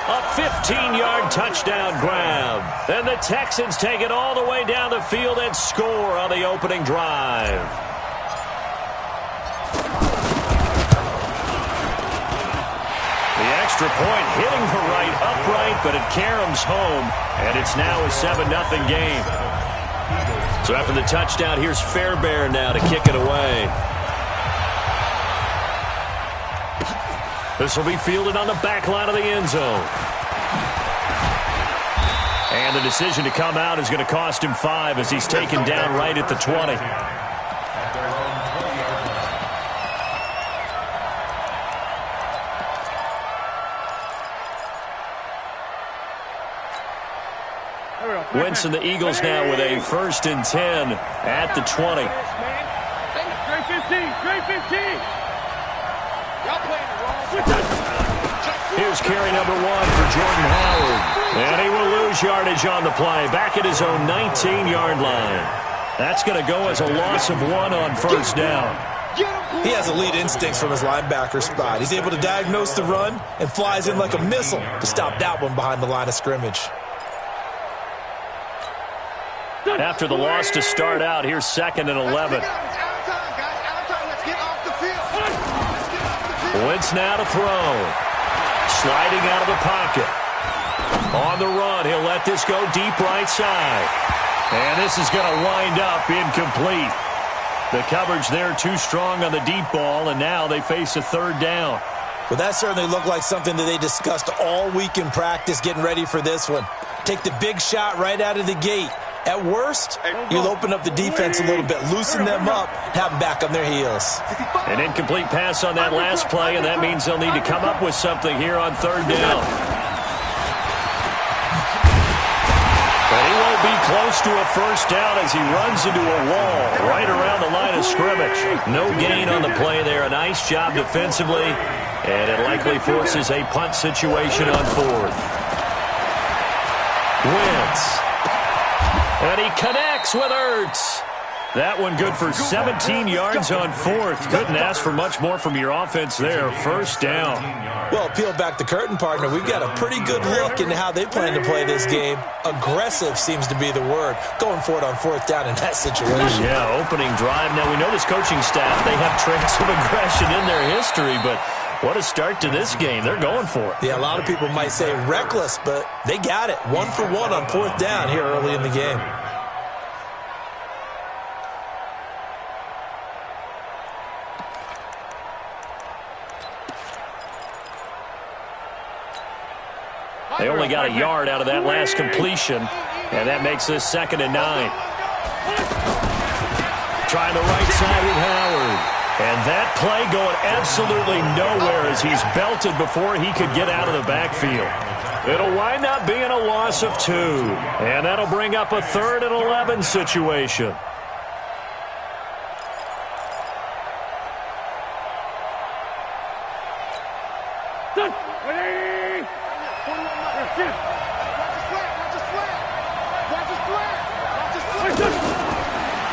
A 15-yard touchdown grab. And the Texans take it all the way down the field and score on the opening drive. The extra point hitting the right upright, but it caroms home, and it's now a 7-0 game. So after the touchdown, here's Fairbairn now to kick it away. This will be fielded on the back line of the end zone. And the decision to come out is going to cost him 5 as he's taken down right at the 20. Wentz and the Eagles now with a 1st and 10 at the 20. Straight 15. Straight 15. Y'all playing it wrong. Here's carry number 1 for Jordan Howard. And he will lose yardage on the play. Back at his own 19-yard line. That's going to go as a loss of 1 on first down. He has elite instincts from his linebacker spot. He's able to diagnose the run and flies in like a missile to stop that one behind the line of scrimmage. After the loss to start out, here's 2nd and 11. Wentz now to throw. Sliding out of the pocket. On the run, he'll let this go deep right side. And this is going to wind up incomplete. The coverage there too strong on the deep ball, and now they face a 3rd down. Well, that certainly looked like something that they discussed all week in practice, getting ready for this one. Take the big shot right out of the gate. At worst, you'll open up the defense a little bit, loosen them up, have them back on their heels. An incomplete pass on that last play, and that means they'll need to come up with something here on 3rd down. But he won't be close to a first down as he runs into a wall right around the line of scrimmage. No gain on the play there. A nice job defensively, and it likely forces a punt situation on 4th. Wentz. And he connects with Ertz. That one good for 17 yards on 4th. Couldn't ask for much more from your offense there. First down. Well, peel back the curtain, partner. We've got a pretty good look into how they plan to play this game. Aggressive seems to be the word. Going for it on 4th down in that situation. Yeah, opening drive. Now, we know this coaching staff, they have traits of aggression in their history, but what a start to this game. They're going for it. Yeah, a lot of people might say reckless, but they got it. 1 for 1 on 4th down here early in the game. They only got a yard out of that last completion. And that makes this 2nd and 9. Trying the right side with Howard. And that play going absolutely nowhere as he's belted before he could get out of the backfield. It'll wind up being a loss of 2. And that'll bring up a 3rd and 11 situation.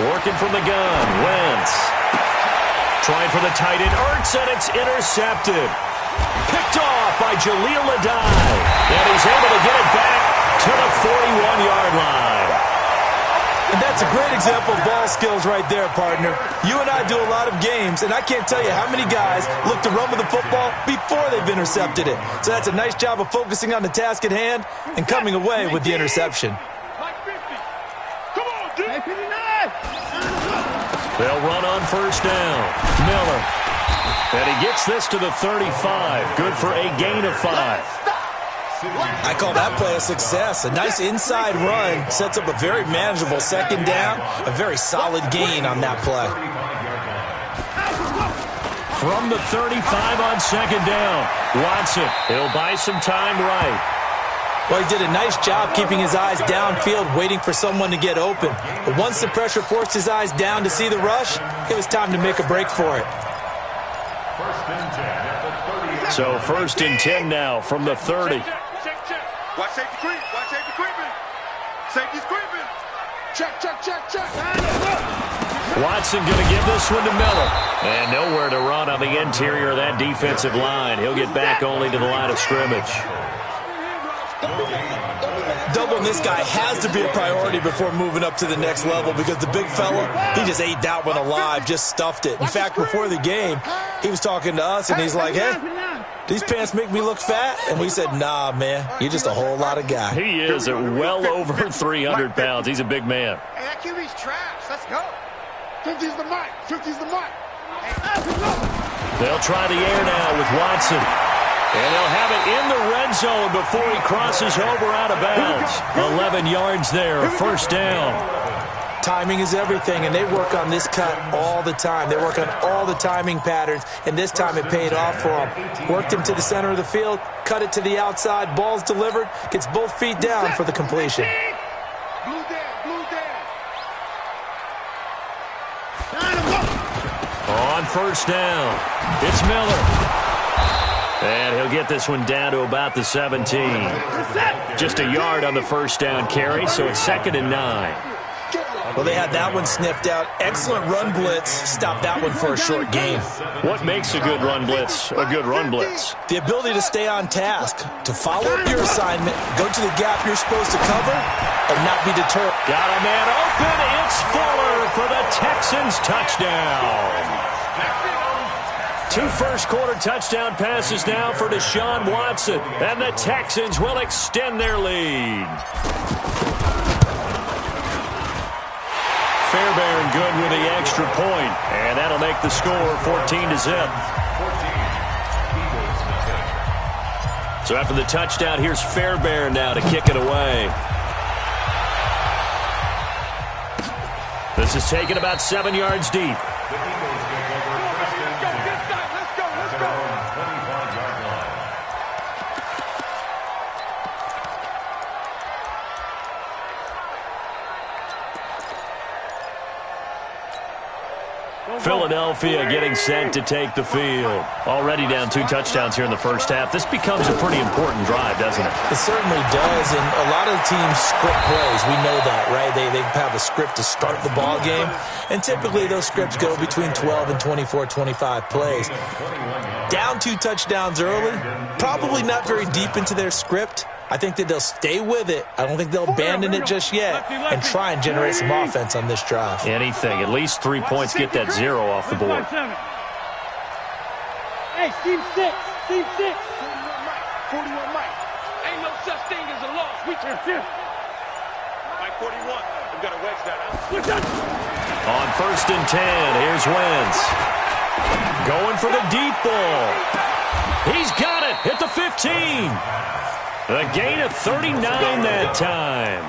Working from the gun, Wentz. Trying for the tight end, Ertz, and it's intercepted. Picked off by Jaleel Adai. And he's able to get it back to the 41-yard line. And that's a great example of ball skills right there, partner. You and I do a lot of games, and I can't tell you how many guys look to run with the football before they've intercepted it. So that's a nice job of focusing on the task at hand and coming away with the interception. They'll run on 1st down. Miller. And he gets this to the 35. Good for a gain of 5. I call that play a success. A nice inside run sets up a very manageable 2nd down. A very solid gain on that play. From the 35 on 2nd down. Watson. He'll buy some time right. Well, he did a nice job keeping his eyes downfield, waiting for someone to get open. But once the pressure forced his eyes down to see the rush, it was time to make a break for it. So 1st and 10 now from the 30. Watch safety creep. Watch safety creeping. Safety's creeping. Check. Watson going to give this one to Miller. And nowhere to run on the interior of that defensive line. He'll get back only to the line of scrimmage. Doubling this guy has to be a priority before moving up to the next level because the big fella, he just ate that one alive, just stuffed it. In fact, before the game, he was talking to us, and he's like, hey, these pants make me look fat? And we said, nah, man, you're just a whole lot of guy. He is at well over 300 pounds. He's a big man. Hey, that QB's trash. Let's go. 50's the mic. 50's the mic. They'll try the air now with Watson. And they'll have it in the red zone before he crosses over out of bounds. 11 yards there, 1st down. Timing is everything, and they work on this cut all the time. They work on all the timing patterns, and this time it paid off for him. Worked him to the center of the field, cut it to the outside, ball's delivered, gets both feet down for the completion. Blue down. On 1st down, it's Miller. And he'll get this one down to about the 17. Just a yard on the 1st down carry, so it's 2nd and 9. Well, they had that one sniffed out. Excellent run blitz. Stopped that one for a short gain. What makes a good run blitz a good run blitz? The ability to stay on task, to follow up your assignment, go to the gap you're supposed to cover, and not be deterred. Got a man open. It's Fuller for the Texans touchdown. 2 first-quarter touchdown passes now for Deshaun Watson, and the Texans will extend their lead. Fairbairn good with the extra point, and that'll make the score 14-0. So after the touchdown, here's Fairbairn now to kick it away. This is taken about 7 yards deep. Philadelphia getting set to take the field. Already down 2 touchdowns here in the first half. This becomes a pretty important drive, doesn't it? It certainly does, and a lot of the teams script plays. We know that, right? They have a script to start the ball game, and typically those scripts go between 12 and 24, 25 plays. Down 2 touchdowns early, probably not very deep into their script. I think that they'll stay with it. I don't think they'll abandon it just yet and try and generate some offense on this drive. Anything. At least 3 points, get that 0 off the board. Hey, Team 6. 41 Mike. Ain't no such thing as a loss. We can feel. Mike 41. We've got to wedge that out. On 1st and 10, here's Wentz. Going for the deep ball. He's got it at the 15. A gain of 39 that time.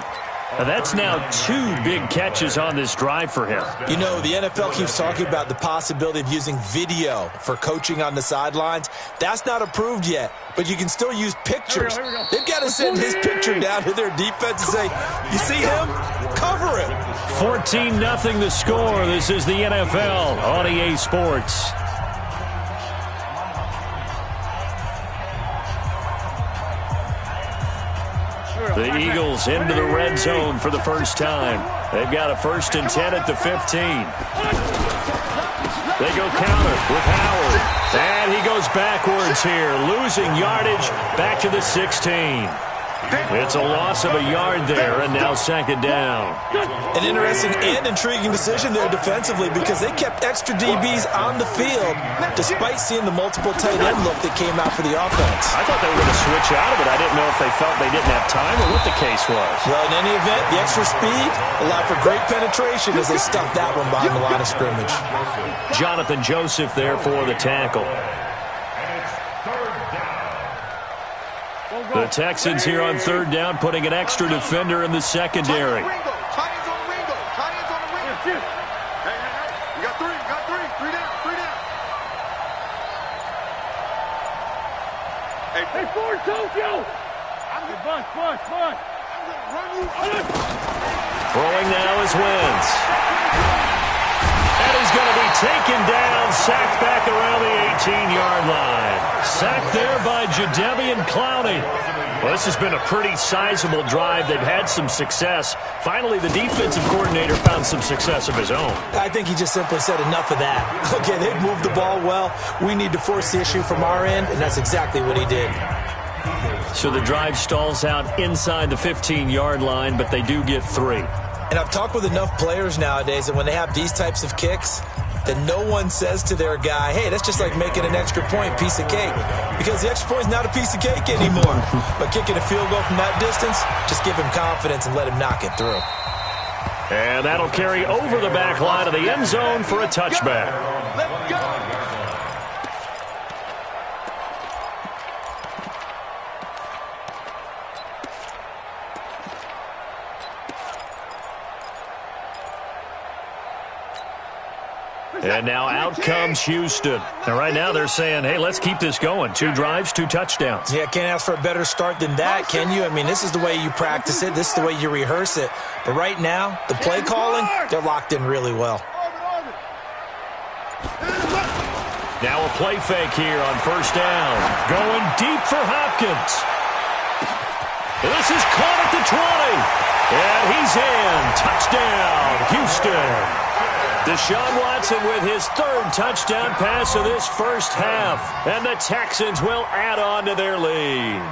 That's now 2 big catches on this drive for him. You know, the NFL keeps talking about the possibility of using video for coaching on the sidelines. That's not approved yet, but you can still use pictures. Here we go. They've got to send his picture down to their defense and say, you see him? Cover him. 14-0 the score. This is the NFL on EA Sports. The Eagles into the red zone for the first time. They've got a 1st and 10 at the 15. They go counter with Howard. And he goes backwards here, losing yardage back to the 16. It's a loss of a yard there, and now 2nd down. An interesting and intriguing decision there defensively because they kept extra DBs on the field despite seeing the multiple tight end look that came out for the offense. I thought they were going to switch out of it. I didn't know if they felt they didn't have time or what the case was. Well, in any event, the extra speed allowed for great penetration as they stuffed that one behind the line of scrimmage. Jonathan Joseph there for the tackle. The Texans here on 3rd down, putting an extra defender in the secondary. Tie ends on Ringo. Tie ends on the Ringo. Hey. You got 3. You got 3. 3 down. 3 down. Hey, Ford, Tokyo! I'm going to bunch. I'm going to run you under. Throwing now is Wentz. And he's going to be taken down, sacked back around the 18-yard line. Sacked there by Jadeveon Clowney. Well, this has been a pretty sizable drive. They've had some success. Finally, the defensive coordinator found some success of his own. I think he just simply said enough of that. Okay, they've moved the ball well. We need to force the issue from our end, and that's exactly what he did. So the drive stalls out inside the 15-yard line, but they do get 3. And I've talked with enough players nowadays that when they have these types of kicks, that no one says to their guy, hey, that's just like making an extra point, piece of cake. Because the extra point is not a piece of cake anymore. But kicking a field goal from that distance, just give him confidence and let him knock it through. And that'll carry over the back line of the end zone for a touchback. let's go. And now out comes Houston. And right now they're saying, hey, let's keep this going. 2 drives, 2 touchdowns. Yeah, can't ask for a better start than that, can you? I mean, this is the way you practice it. This is the way you rehearse it. But right now, the play calling, they're locked in really well. Now a play fake here on 1st down. Going deep for Hopkins. This is caught at the 20. And he's in. Touchdown, Houston. Deshaun Watson with his 3rd touchdown pass of this first half. And the Texans will add on to their lead.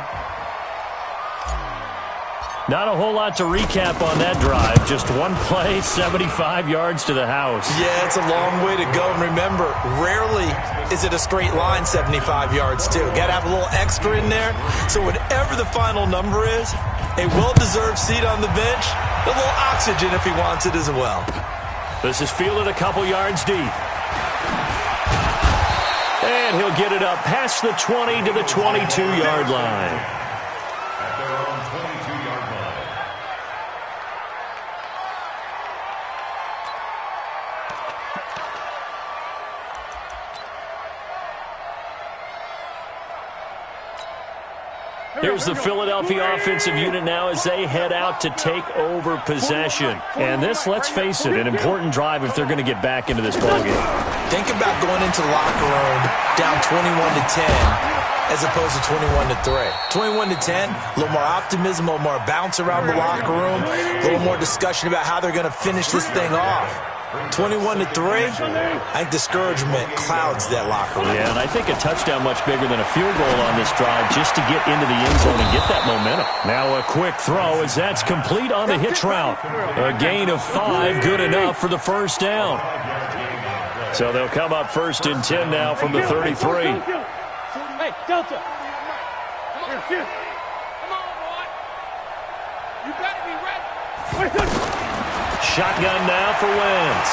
Not a whole lot to recap on that drive. Just 1 play, 75 yards to the house. Yeah, it's a long way to go. And remember, rarely is it a straight line 75 yards, too. Got to have a little extra in there. So whatever the final number is, a well-deserved seat on the bench, a little oxygen if he wants it as well. This is fielded a couple yards deep. And he'll get it up past the 20 to the 22-yard line. At their own 22-yard line. Here's the Philadelphia offensive unit now as they head out to take over possession. And this, let's face it, an important drive if they're going to get back into this ballgame. Think about going into the locker room down 21-10 as opposed to 21-3. 21-10, a little more optimism, a little more bounce around the locker room, a little more discussion about how they're going to finish this thing off. 21-3, I think discouragement clouds that locker room. Yeah, and I think a touchdown much bigger than a field goal on this drive just to get into the end zone and get that momentum. Now a quick throw as that's complete on the hitch route. A gain of 5, good enough for the first down. So they'll come up 1st and 10 now from the 33. Hey, Delta. Come on, boy. You better be ready. Shotgun now for Wentz.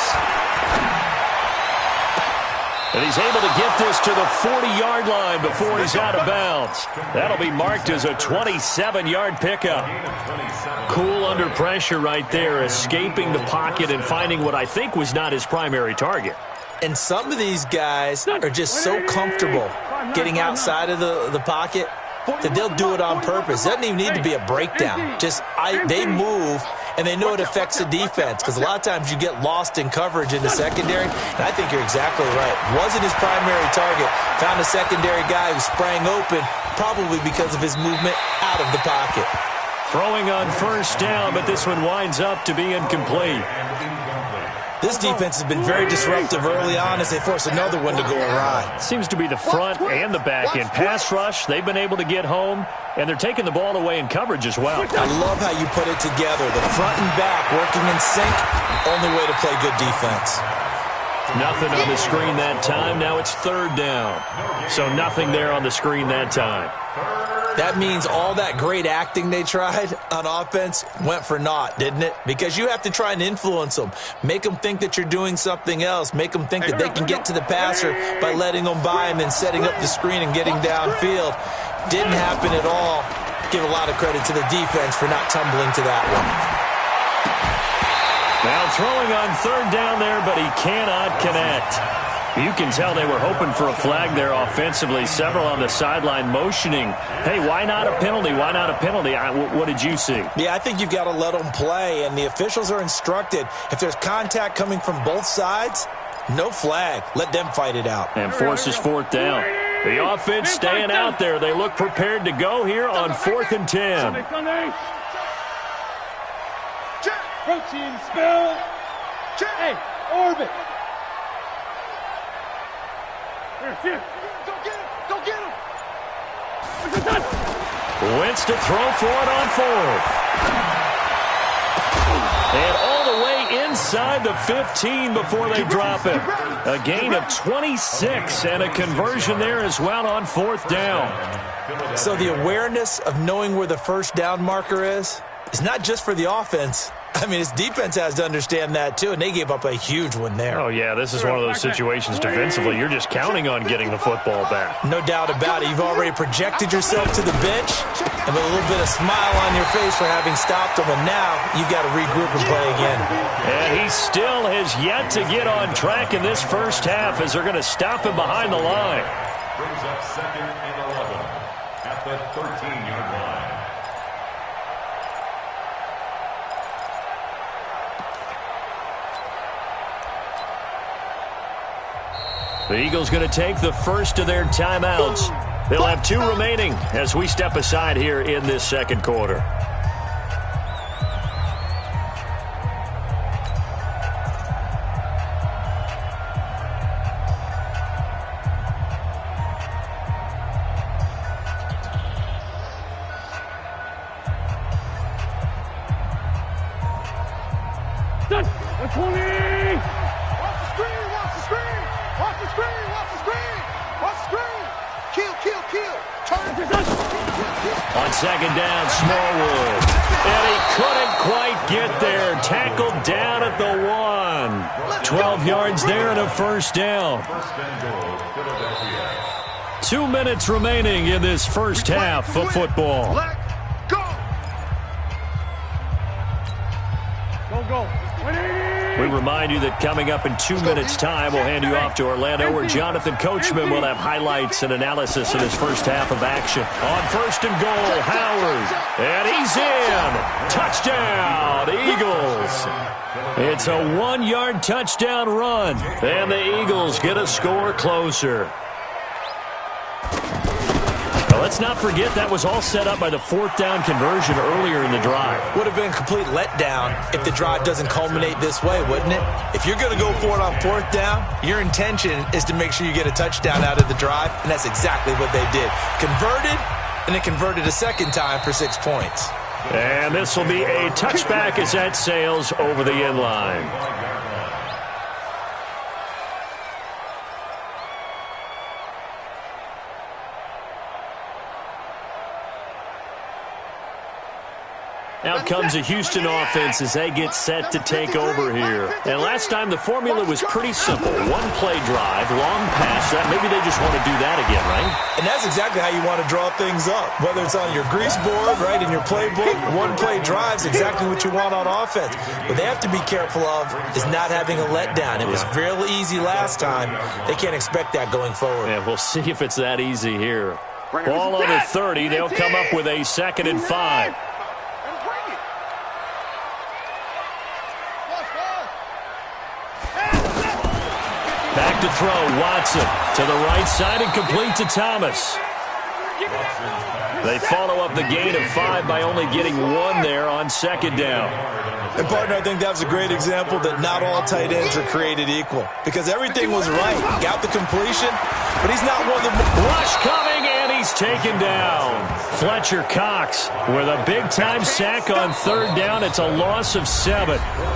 And he's able to get this to the 40-yard line before he's out of bounds. That'll be marked as a 27-yard pickup. Cool under pressure right there, escaping the pocket and finding what I think was not his primary target. And some of these guys are just so comfortable getting outside of the pocket that they'll do it on purpose. It doesn't even need to be a breakdown. They move, and they know it affects the defense because a lot of times you get lost in coverage in the secondary, and I think you're exactly right. Wasn't his primary target. Found a secondary guy who sprang open, probably because of his movement out of the pocket. Throwing on first down, but this one winds up to be incomplete. This defense has been very disruptive early on as they force another one to go awry. Seems to be the front and the back end. Pass rush, they've been able to get home, and they're taking the ball away in coverage as well. I love how you put it together. The front and back working in sync, only way to play good defense. Nothing on the screen that time. Now it's third down. So nothing there on the screen that time. That means all that great acting they tried on offense went for naught, didn't it? Because you have to try and influence them. Make them think that you're doing something else. Make them think that they can get to the passer by letting them by and then setting up the screen and getting downfield. Didn't happen at all. Give a lot of credit to the defense for not tumbling to that one. Now throwing on third down there, but he cannot connect. You can tell they were hoping for a flag there offensively. Several on the sideline motioning, hey, why not a penalty? Why not a penalty? What did you see? Yeah, I think you've got to let them play, and the officials are instructed. If there's contact coming from both sides, no flag. Let them fight it out. And forces fourth down. The offense staying out there. They look prepared to go here on 4th and 10. Protein spill. Hey, orbit. Here. Go get him. Go get him. Wentz to throw for it on 4th. And all the way inside the 15 before they drop it. A gain of 26 and a conversion there as well on 4th down. So the awareness of knowing where the first down marker is not just for the offense. I mean, his defense has to understand that, too, and they gave up a huge one there. Oh, yeah, this is one of those situations defensively. You're just counting on getting the football back. No doubt about it. You've already projected yourself to the bench and with a little bit of smile on your face for having stopped them, and now you've got to regroup and play again. And he still has yet to get on track in this first half as they're going to stop him behind the line. Brings up 2nd and 11 at the 13-yard line. The Eagles going to take the first of their timeouts. They'll have 2 remaining as we step aside here in this second quarter. Done. 120. Watch the screen. Watch the screen. Watch the screen. Watch the screen. Watch the screen. Kill. Turn. On second down, Smallwood. And he couldn't quite get there. Tackled down at the 1. 12 yards there and a first down. 2 minutes remaining in this first half of football. Go. 180. We remind you that coming up in 2 minutes' time, we'll hand you off to Orlando, where Jonathan Coachman will have highlights and analysis of this first half of action. On first and goal, Howard. And he's in. Touchdown, Eagles. It's a 1-yard touchdown run. And the Eagles get a score closer. Let's not forget that was all set up by the 4th down conversion earlier in the drive. Would have been a complete letdown if the drive doesn't culminate this way, wouldn't it? If you're going to go for it on 4th down, your intention is to make sure you get a touchdown out of the drive, and that's exactly what they did. Converted, and it converted a second time for 6 points. And this will be a touchback as that sails over the end line. Out comes the Houston offense as they get set to take over here. And last time the formula was pretty simple. One play drive, long pass. Maybe they just want to do that again, right? And that's exactly how you want to draw things up. Whether it's on your grease board, right, in your playbook, one play drive is exactly what you want on offense. What they have to be careful of is not having a letdown. It was real easy last time. They can't expect that going forward. Yeah, we'll see if it's that easy here. Ball on the 30. They'll come up with a 2nd and 5. Back to throw, Watson to the right side and complete to Thomas. They follow up the gain of 5 by only getting 1 there on 2nd down. And, partner, I think that was a great example that not all tight ends are created equal because everything was right. He got the completion, but he's not one of the... Rush coming, and he's taken down. Fletcher Cox with a big-time sack on 3rd down. It's a loss of 7.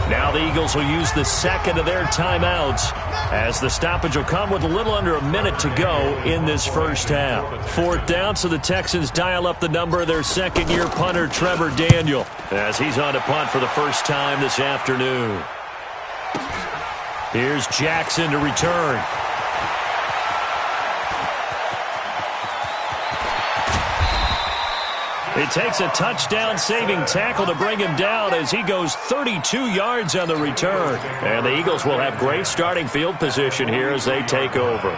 Now the Eagles will use the 2nd of their timeouts as the stoppage will come with a little under a minute to go in this first half. 4th down, so the Texans dial up the number of their second-year punter, Trevor Daniel, as he's on to punt for the first time this afternoon. Here's Jackson to return. It takes a touchdown-saving tackle to bring him down as he goes 32 yards on the return. And the Eagles will have great starting field position here as they take over.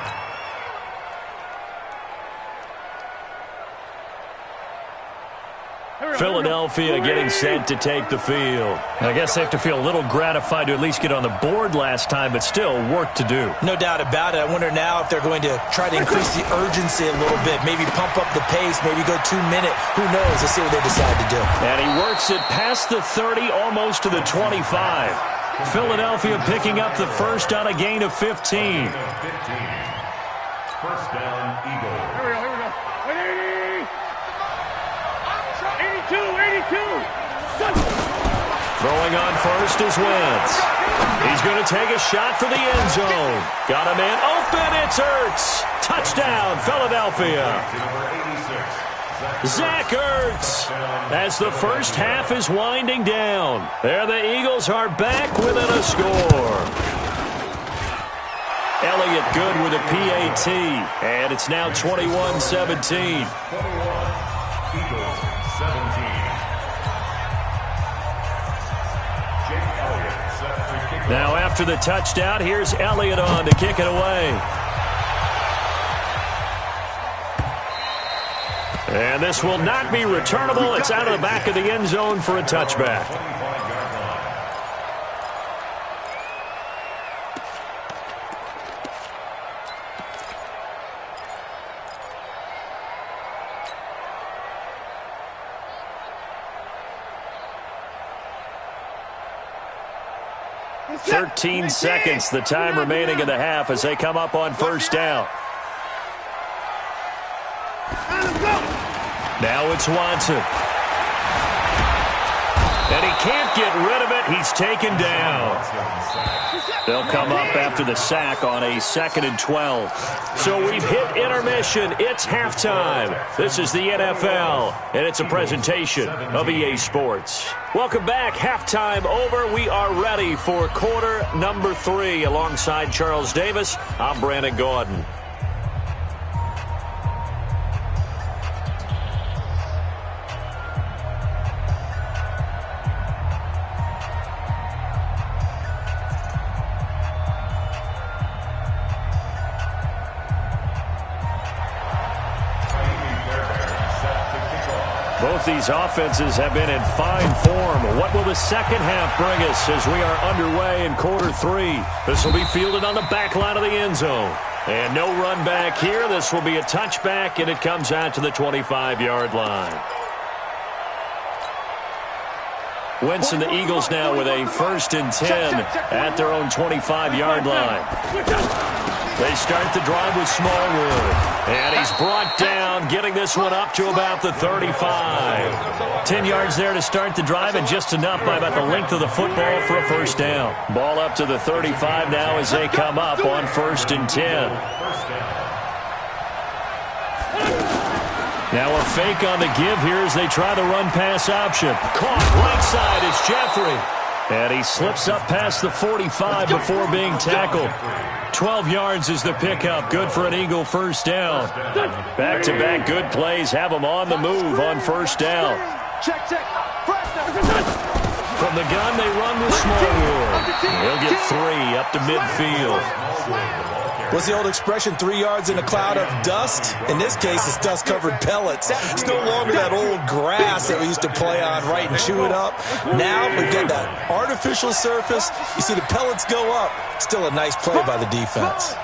Philadelphia getting set to take the field. I guess they have to feel a little gratified to at least get on the board last time, but still work to do. No doubt about it. I wonder now if they're going to try to increase the urgency a little bit, maybe pump up the pace, maybe go 2-minute. Who knows? Let's see what they decide to do. And he works it past the 30, almost to the 25. Philadelphia picking up the first on a gain of 15. 15. First down, Eagles. Here we go. 82. Throwing on first is Wentz. He's going to take a shot for the end zone. Got a man open. It's Ertz. Touchdown, Philadelphia. Zach Ertz as the first half is winding down. There the Eagles are back within a score. Elliott good with a PAT. And it's now 21-17. Eagles 17. Now after the touchdown, here's Elliott on to kick it away. And this will not be returnable. It's out of the back of the end zone for a touchback. Thirteen seconds, the time remaining in the half as they come up on first down. Now it's Watson. And he can't get rid of it. He's taken down. They'll come up after the sack on a 2nd and 12. So we've hit intermission. It's halftime. This is the NFL, and it's a presentation of EA Sports. Welcome back. Halftime over. We are ready for quarter number 3. Alongside Charles Davis, I'm Brandon Gaudin. Both these offenses have been in fine form. What will the second half bring us as we are underway in quarter 3? This will be fielded on the back line of the end zone. And no run back here. This will be a touchback, and it comes out to the 25-yard line. Wentz and the Eagles now with a 1st and 10 at their own 25-yard line. They start the drive with Smallwood. And he's brought down, getting this one up to about the 35. 10 yards there to start the drive, and just enough by about the length of the football for a first down. Ball up to the 35 now as they come up on 1st and 10. Now a fake on the give here as they try the run-pass option. Caught right side is Jeffrey. And he slips up past the 45 before being tackled. 12 yards is the pickup. Good for an Eagle first down. Back-to-back good plays have them on the move on first down. Check. From the gun, they run with Smallwood. He'll get 3 up to midfield. What's the old expression, 3 yards in a cloud of dust? In this case, it's dust-covered pellets. It's no longer that old grass that we used to play on, right, and chew it up. Now we've got that artificial surface. You see the pellets go up. Still a nice play by the defense.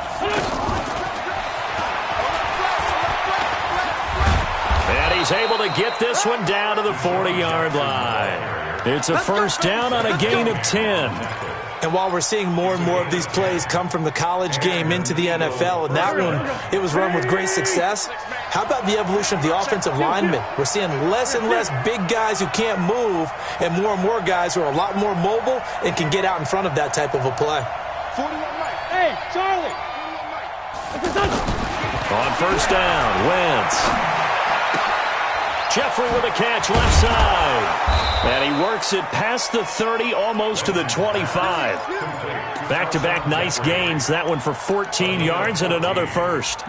And he's able to get this one down to the 40-yard line. It's a first down on a gain of 10. And while we're seeing more and more of these plays come from the college game into the NFL, and that one, it was run with great success, how about the evolution of the offensive linemen? We're seeing less and less big guys who can't move and more guys who are a lot more mobile and can get out in front of that type of a play. 41 right. Hey, Charlie. On first down, Wentz. Jeffrey with a catch left side. And he works it past the 30, almost to the 25. Back-to-back nice gains. That one for 14 yards and another first.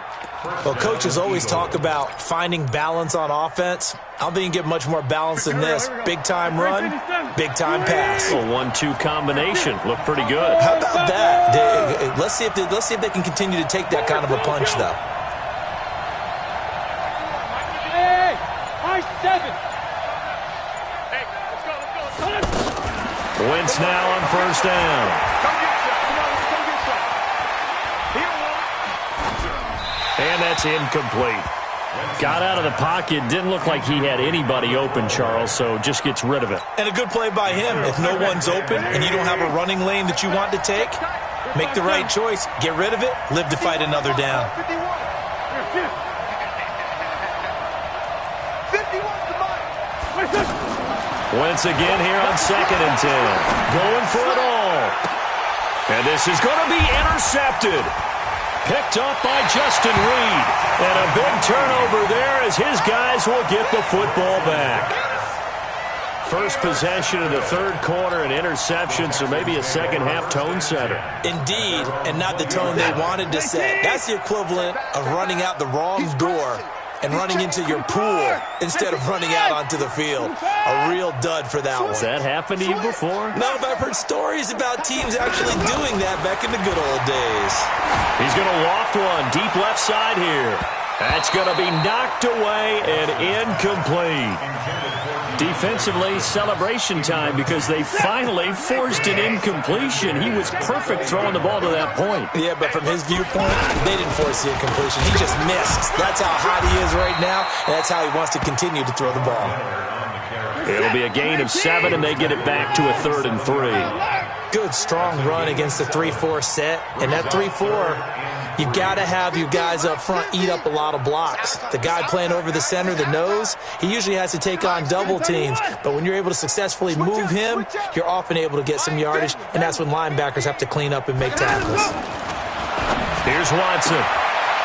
Well, coaches always talk about finding balance on offense. I don't think you can get much more balance than this. Big-time run, big-time pass. A 1-2 combination. Looked pretty good. How about that? Let's see if they can continue to take that kind of a punch, though. Wentz now on first down. And that's incomplete. Got out of the pocket. Didn't look like he had anybody open, Charles, so just gets rid of it. And a good play by him. If no one's open and you don't have a running lane that you want to take, make the right choice. Get rid of it. Live to fight another down. 51's the mark. Wentz again here on 2nd and 10. Going for it all. And this is going to be intercepted. Picked up by Justin Reed. And a big turnover there as his guys will get the football back. First possession of the third quarter, an interception, so maybe a second-half tone setter. Indeed, and not the tone they wanted to set. That's the equivalent of running out the wrong door and running into your pool instead of running out onto the field. A real dud for that one. Has that happened to you before? No, but I've heard stories about teams actually doing that back in the good old days. He's going to loft one deep left side here. That's going to be knocked away and incomplete. Defensively, celebration time because they finally forced an incompletion. He was perfect throwing the ball to that point. Yeah, but from his viewpoint, they didn't force the incompletion. He just missed. That's how hot he is right now, and that's how he wants to continue to throw the ball. It'll be a gain of 7, and they get it back to a 3rd and 3. Good, strong run against the 3-4 set, and that 3-4... You've got to have your guys up front eat up a lot of blocks. The guy playing over the center, the nose, he usually has to take on double teams. But when you're able to successfully move him, you're often able to get some yardage, and that's when linebackers have to clean up and make tackles. Here's Watson.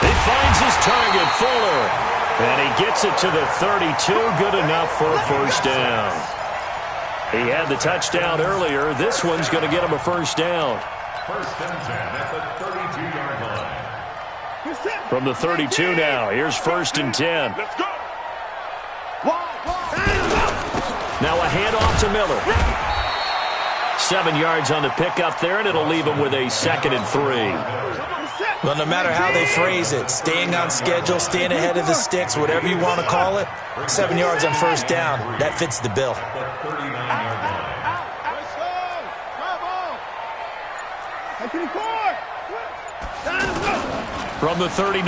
He finds his target, Fuller. And he gets it to the 32. Good enough for a first down. He had the touchdown earlier. This one's going to get him a first down. First and 10 at the 32-yard line. From the 32 now, here's 1st and 10. Let's go. Now a handoff to Miller. 7 yards on the pickup there, and it'll leave him with a 2nd and 3. Well, no matter how they phrase it, staying on schedule, staying ahead of the sticks, whatever you want to call it, 7 yards on first down, that fits the bill. From the 39,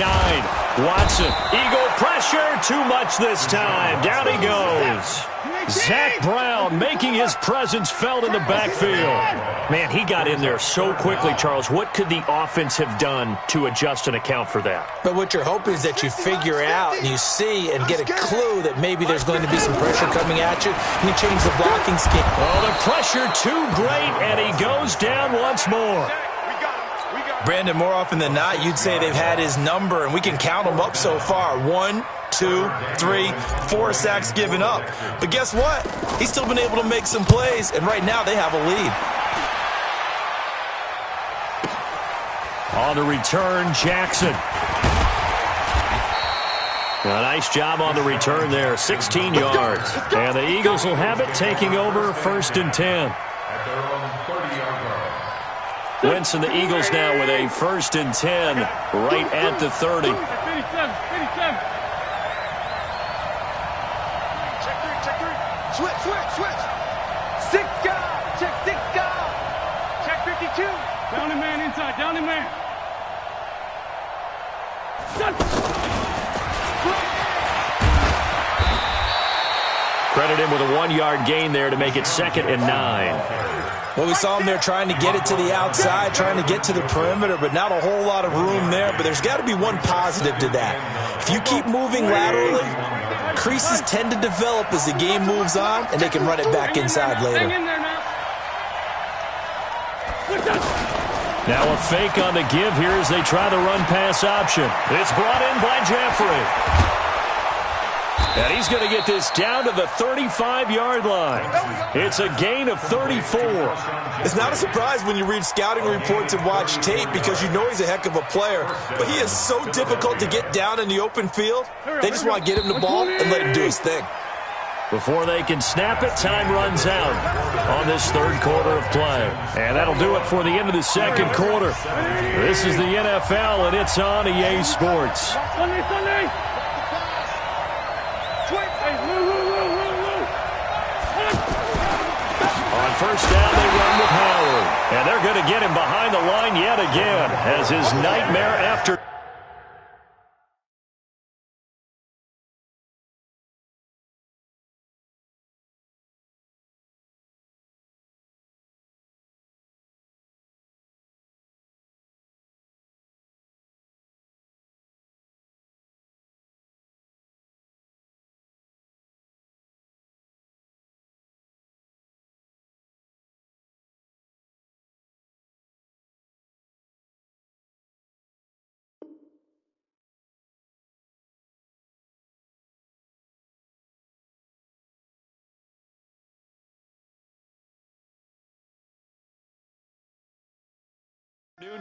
Watson. Eagle pressure, too much this time. Down he goes. Zach Brown making his presence felt in the backfield. Man, he got in there so quickly, Charles. What could the offense have done to adjust and account for that? But what you're hoping is that you figure out and you see and get a clue that maybe there's going to be some pressure coming at you, and you change the blocking scheme. Oh, the pressure too great, and he goes down once more. Brandon, more often than not, you'd say they've had his number, and we can count them up so far. 1, 2, 3, 4 sacks given up. But guess what? He's still been able to make some plays, and right now they have a lead. On the return, Jackson. A nice job on the return there, 16 yards. And the Eagles will have it, taking over 1st and 10. Wentz and the Eagles now with a 1st and 10 right at the 30. Check 3. Switch. 6 guys. Check 6 guys. Check 52. Down the man inside. Down the man. Credit him with a 1-yard gain there to make it 2nd and 9. Well, we saw him there trying to get it to the outside, trying to get to the perimeter, but not a whole lot of room there. But there's got to be one positive to that. If you keep moving laterally, creases tend to develop as the game moves on, and they can run it back inside later. Now a fake on the give here as they try the run-pass option. It's brought in by Jeffrey. And he's going to get this down to the 35-yard line. It's a gain of 34. It's not a surprise when you read scouting reports and watch tape because you know he's a heck of a player. But he is so difficult to get down in the open field. They just want to get him the ball and let him do his thing. Before they can snap it, time runs out on this 3rd quarter of play. And that'll do it for the end of the 2nd quarter. This is the NFL, and it's on EA Sports. Sunday. On 1st down, they run with Howard. And they're going to get him behind the line yet again as his nightmare after.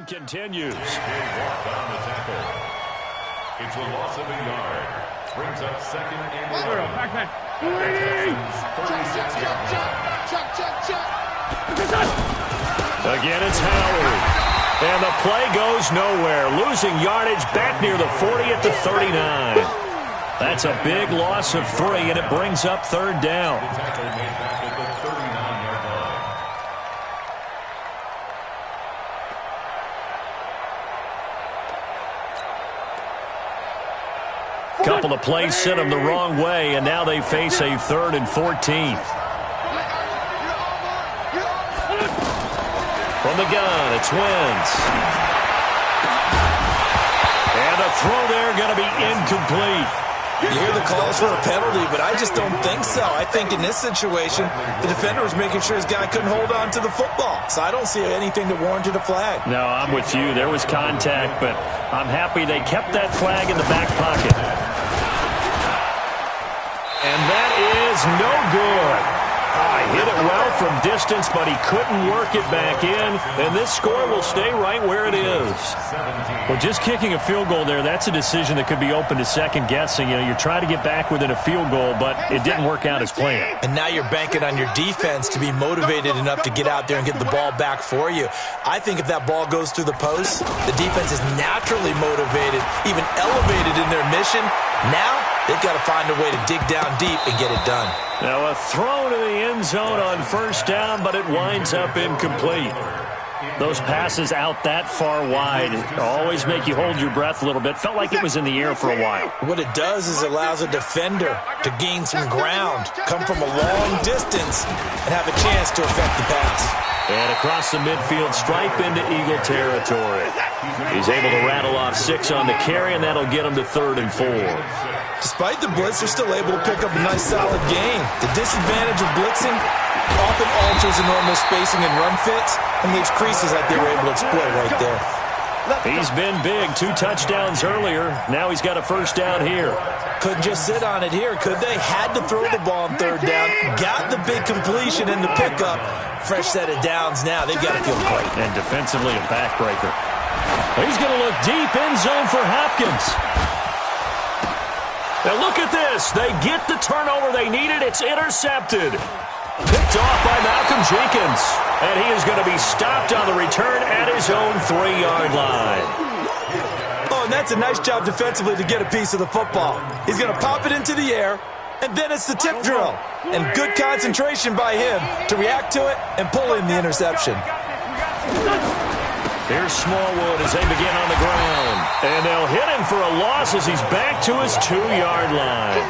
Continues. It's a loss of a yard. Brings up 2nd and 1. Again, it's Howard. And the play goes nowhere. Losing yardage back near the 40 at the 39. That's a big loss of 3, and it brings up 3rd down. Couple of plays sent them the wrong way, and now they face a 3rd and 14. From the gun, it's Wentz. And a throw there going to be incomplete. You hear the calls for a penalty, but I just don't think so. I think in this situation, the defender was making sure his guy couldn't hold on to the football. So I don't see anything that warranted a flag. No, I'm with you. There was contact, but I'm happy they kept that flag in the back pocket. And that is no good. Hit it well from distance, but he couldn't work it back in, and this score will stay right where it is. Well, just kicking a field goal there, that's a decision that could be open to second-guessing. You know, you're trying to get back within a field goal, but it didn't work out as planned. And now you're banking on your defense to be motivated enough to get out there and get the ball back for you. I think if that ball goes through the post, the defense is naturally motivated, even elevated in their mission. Now they've got to find a way to dig down deep and get it done. Now a throw to the end zone on 1st down, but it winds up incomplete. Those passes out that far wide always make you hold your breath a little bit. Felt like it was in the air for a while. What it does is it allows a defender to gain some ground, come from a long distance, and have a chance to affect the pass. And across the midfield stripe into Eagle territory. He's able to rattle off 6 on the carry, and that'll get him to 3rd and 4. Despite the blitz, they're still able to pick up a nice, solid gain. The disadvantage of blitzing often alters the normal spacing and run fits and leaves creases that they were able to exploit right there. He's been big. 2 touchdowns earlier. Now he's got a first down here. Couldn't just sit on it here, could they? Had to throw the ball on 3rd down. Got the big completion in the pickup. Fresh set of downs now. They've got to feel great. And defensively a backbreaker. He's going to look deep end zone for Hopkins. Now look at this. They get the turnover they needed. It's intercepted. Picked off by Malcolm Jenkins. And he is going to be stopped on the return at his own 3-yard line. Oh, and that's a nice job defensively to get a piece of the football. He's going to pop it into the air, and then it's the tip drill. And good concentration by him to react to it and pull in the interception. Here's Smallwood as they begin on the ground. And they'll hit him for a loss as he's back to his 2-yard line.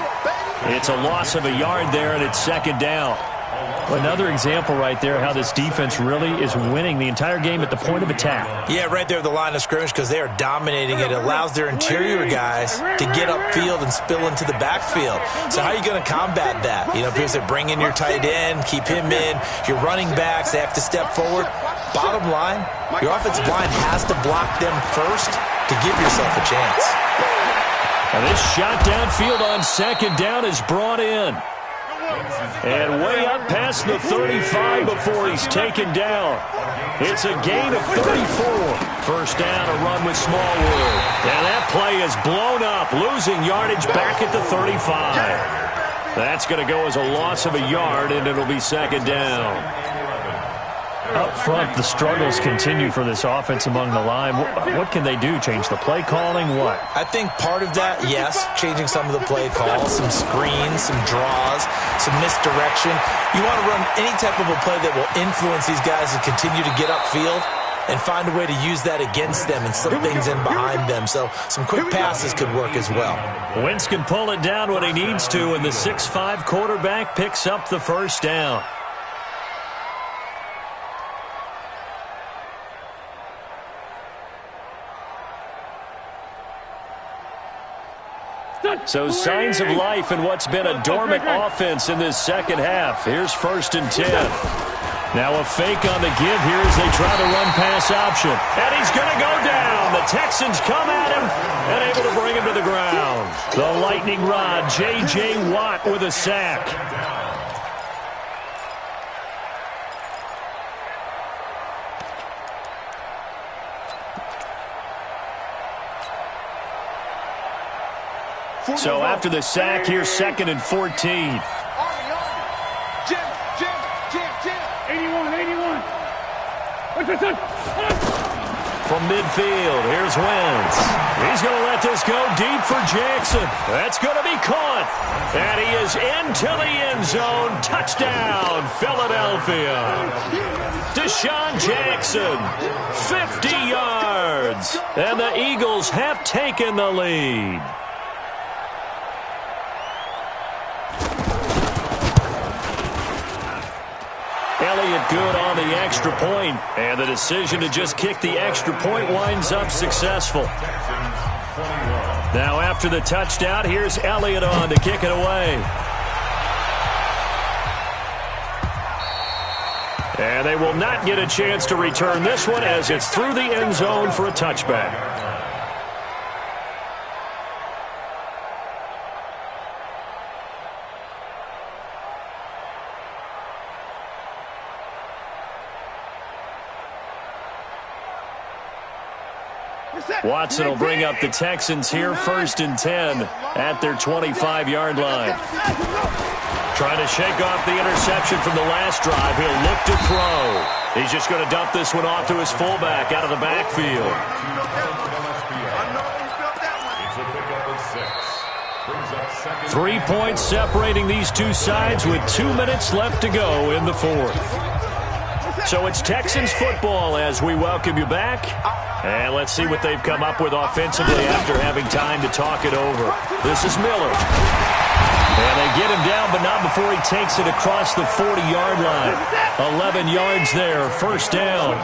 It's a loss of a yard there, and it's 2nd down. Another example right there how this defense really is winning the entire game at the point of attack. Yeah, right there at the line of scrimmage because they are dominating it. It allows their interior guys to get upfield and spill into the backfield. So how are you going to combat that? You know, people say bring in your tight end, keep him in. Your running backs, they have to step forward. Bottom line, your offensive line has to block them first to give yourself a chance. And this shot downfield on 2nd down is brought in. And way up past the 35 before he's taken down. It's a gain of 34. First down, a run with Smallwood. And that play is blown up, losing yardage back at the 35. That's going to go as a loss of a yard, and it'll be 2nd down. Up front, the struggles continue for this offense among the line. What can they do? Change the play calling? What? I think part of that, yes, changing some of the play calls, some screens, some draws, some misdirection. You want to run any type of a play that will influence these guys to continue to get upfield and find a way to use that against them and slip things in behind them. So some quick passes could work as well. Wentz can pull it down when he needs to, and the 6'5" quarterback picks up the first down. So signs of life in what's been a dormant offense in this 2nd half. Here's 1st and 10. Now a fake on the give here as they try the run-pass option. And he's going to go down. The Texans come at him and able to bring him to the ground. The lightning rod, J.J. Watt with a sack. So after the sack, here's 2nd and 14. Jam. 81. From midfield, here's Wentz. He's going to let this go deep for Jackson. That's going to be caught. And he is into the end zone. Touchdown, Philadelphia. Deshaun Jackson, 50 yards. And the Eagles have taken the lead. Elliott good on the extra point, and the decision to just kick the extra point winds up successful. Now after the touchdown, here's Elliott on to kick it away. And they will not get a chance to return this one as it's through the end zone for a touchback. Watson will bring up the Texans here, 1st and 10 at their 25-yard line. Trying to shake off the interception from the last drive. He'll look to throw. He's just going to dump this one off to his fullback out of the backfield. It's 3 points separating these two sides with 2 minutes left to go in the 4th. So it's Texans football as we welcome you back. And let's see what they've come up with offensively after having time to talk it over. This is Miller. And they get him down, but not before he takes it across the 40-yard line. 11 yards there, first down.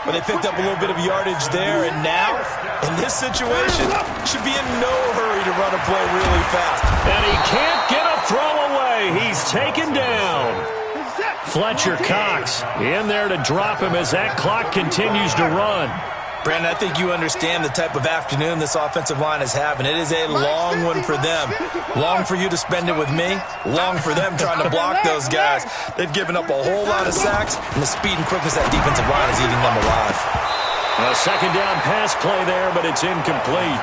Well, they picked up a little bit of yardage there, and now, in this situation, should be in no hurry to run a play really fast. And he can't get a throw away. He's taken down. Fletcher Cox in there to drop him as that clock continues to run. Brandon, I think you understand the type of afternoon this offensive line is having. It is a long one for them. Long for you to spend it with me. Long for them trying to block those guys. They've given up a whole lot of sacks, and the speed and quickness of that defensive line is eating them alive. A second down pass play there, but it's incomplete.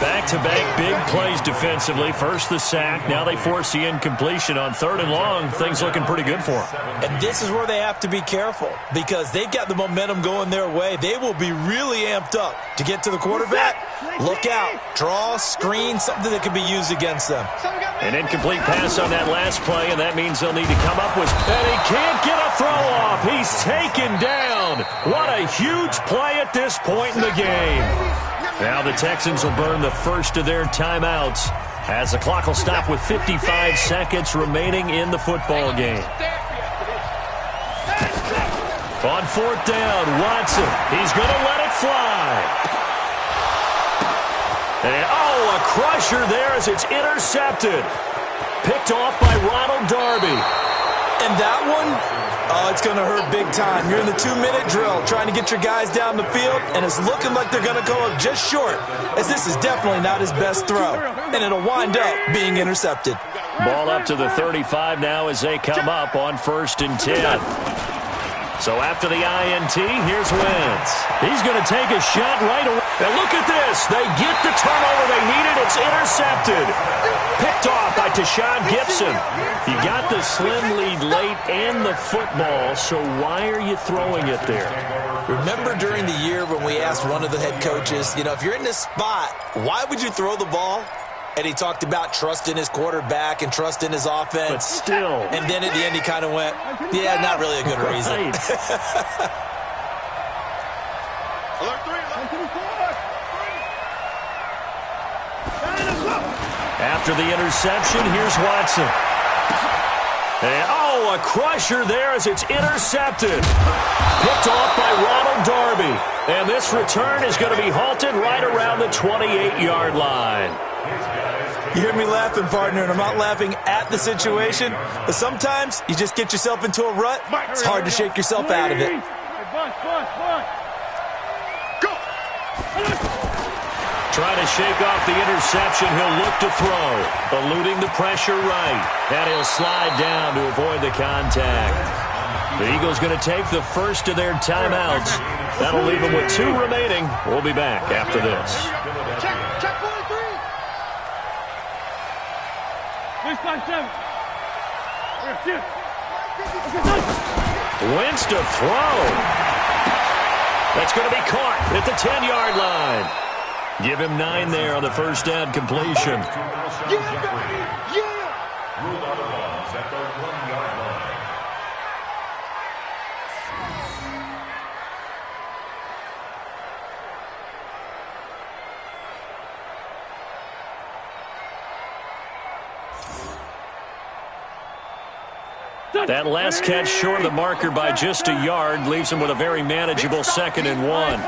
Back-to-back big plays defensively. First the sack. Now they force the incompletion on 3rd and long. Things looking pretty good for them. And this is where they have to be careful because they've got the momentum going their way. They will be really amped up to get to the quarterback. Look out. Draw, screen, something that can be used against them. An incomplete pass on that last play, and that means they'll need to come up with. And he can't get a throw off. He's taken down. What a huge play at this point in the game. Now the Texans will burn the first of their timeouts as the clock will stop with 55 seconds remaining in the football game. On 4th down, Watson. He's going to let it fly. And, oh, a crusher there as it's intercepted. Picked off by Ronald Darby. And that one, oh, it's going to hurt big time. You're in the 2-minute drill trying to get your guys down the field, and it's looking like they're going to go up just short, as this is definitely not his best throw. And it'll wind up being intercepted. Ball up to the 35 now as they come up on 1st and 10. So after the INT, here's Wentz. He's going to take a shot right away. And look at this. They get the turnover they needed. It's intercepted. Picked off by Tashawn Gibson. You got the slim lead late and the football, so why are you throwing it there? Remember during the year when we asked one of the head coaches, you know, if you're in this spot, why would you throw the ball? And he talked about trust in his quarterback and trust in his offense. But still. And then at the end he kind of went, yeah, not really a good reason. Right. After the interception, here's Watson. And, oh, a crusher there as it's intercepted. Picked off by Ronald Darby. And this return is going to be halted right around the 28-yard line. You hear me laughing, partner, and I'm not laughing at the situation, but sometimes you just get yourself into a rut. It's hard to shake yourself out of it. Trying to shake off the interception. He'll look to throw. Eluding the pressure right. And he'll slide down to avoid the contact. The Eagles going to take the first of their timeouts. That'll leave them with 2 remaining. We'll be back after this. Check 43. Wentz to throw. That's going to be caught at the 10-yard line. Give him 9 there on the first down completion. Yeah, baby. Yeah. Ruled out of bounds at the 1-yard line. That last catch short of the marker by just a yard leaves him with a very manageable 2nd and 1.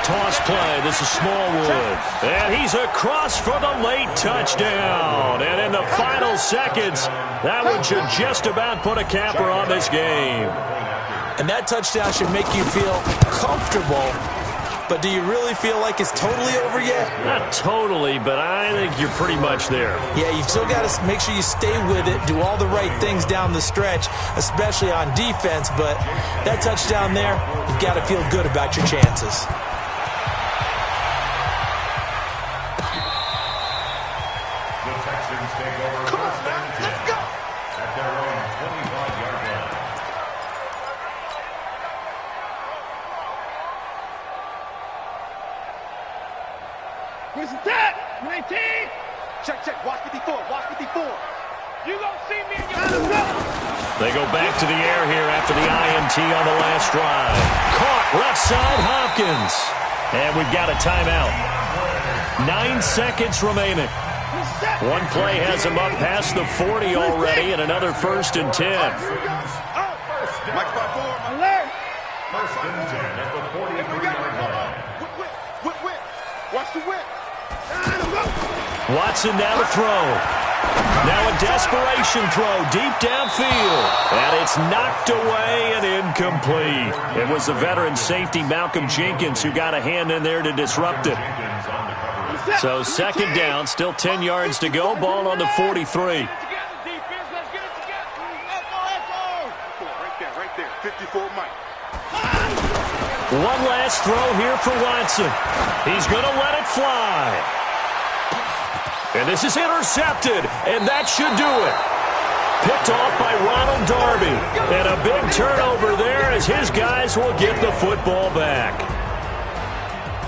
Toss play. This is Smallwood. And he's across for the late touchdown. And in the final seconds, that one should just about put a capper on this game. And that touchdown should make you feel comfortable. But do you really feel like it's totally over yet? Not totally, but I think you're pretty much there. Yeah, you've still got to make sure you stay with it, do all the right things down the stretch, especially on defense. But that touchdown there, you've got to feel good about your chances. The Texans take over first and 10 at their own 25-yard line. Where's the tap? 19. Check. Watch 54. Watch 54. You gonna see me in your They go back to the air here after the INT on the last drive. Caught left side, Hopkins. And we've got a timeout. 9 seconds remaining. One play has him up past the 40 already, and another 1st and 10. Mike by 4. Alert. First and 10 at the 43-yard line. Whip. Watch the whip. Watson now to throw. Now a desperation throw deep downfield. And it's knocked away and incomplete. It was the veteran safety Malcolm Jenkins who got a hand in there to disrupt it. So second down, still 10 yards to go. Ball on the 43. Right there. 54 Mike. One last throw here for Watson. He's going to let it fly. And this is intercepted, and that should do it. Picked off by Ronald Darby. And a big turnover there as his guys will get the football back.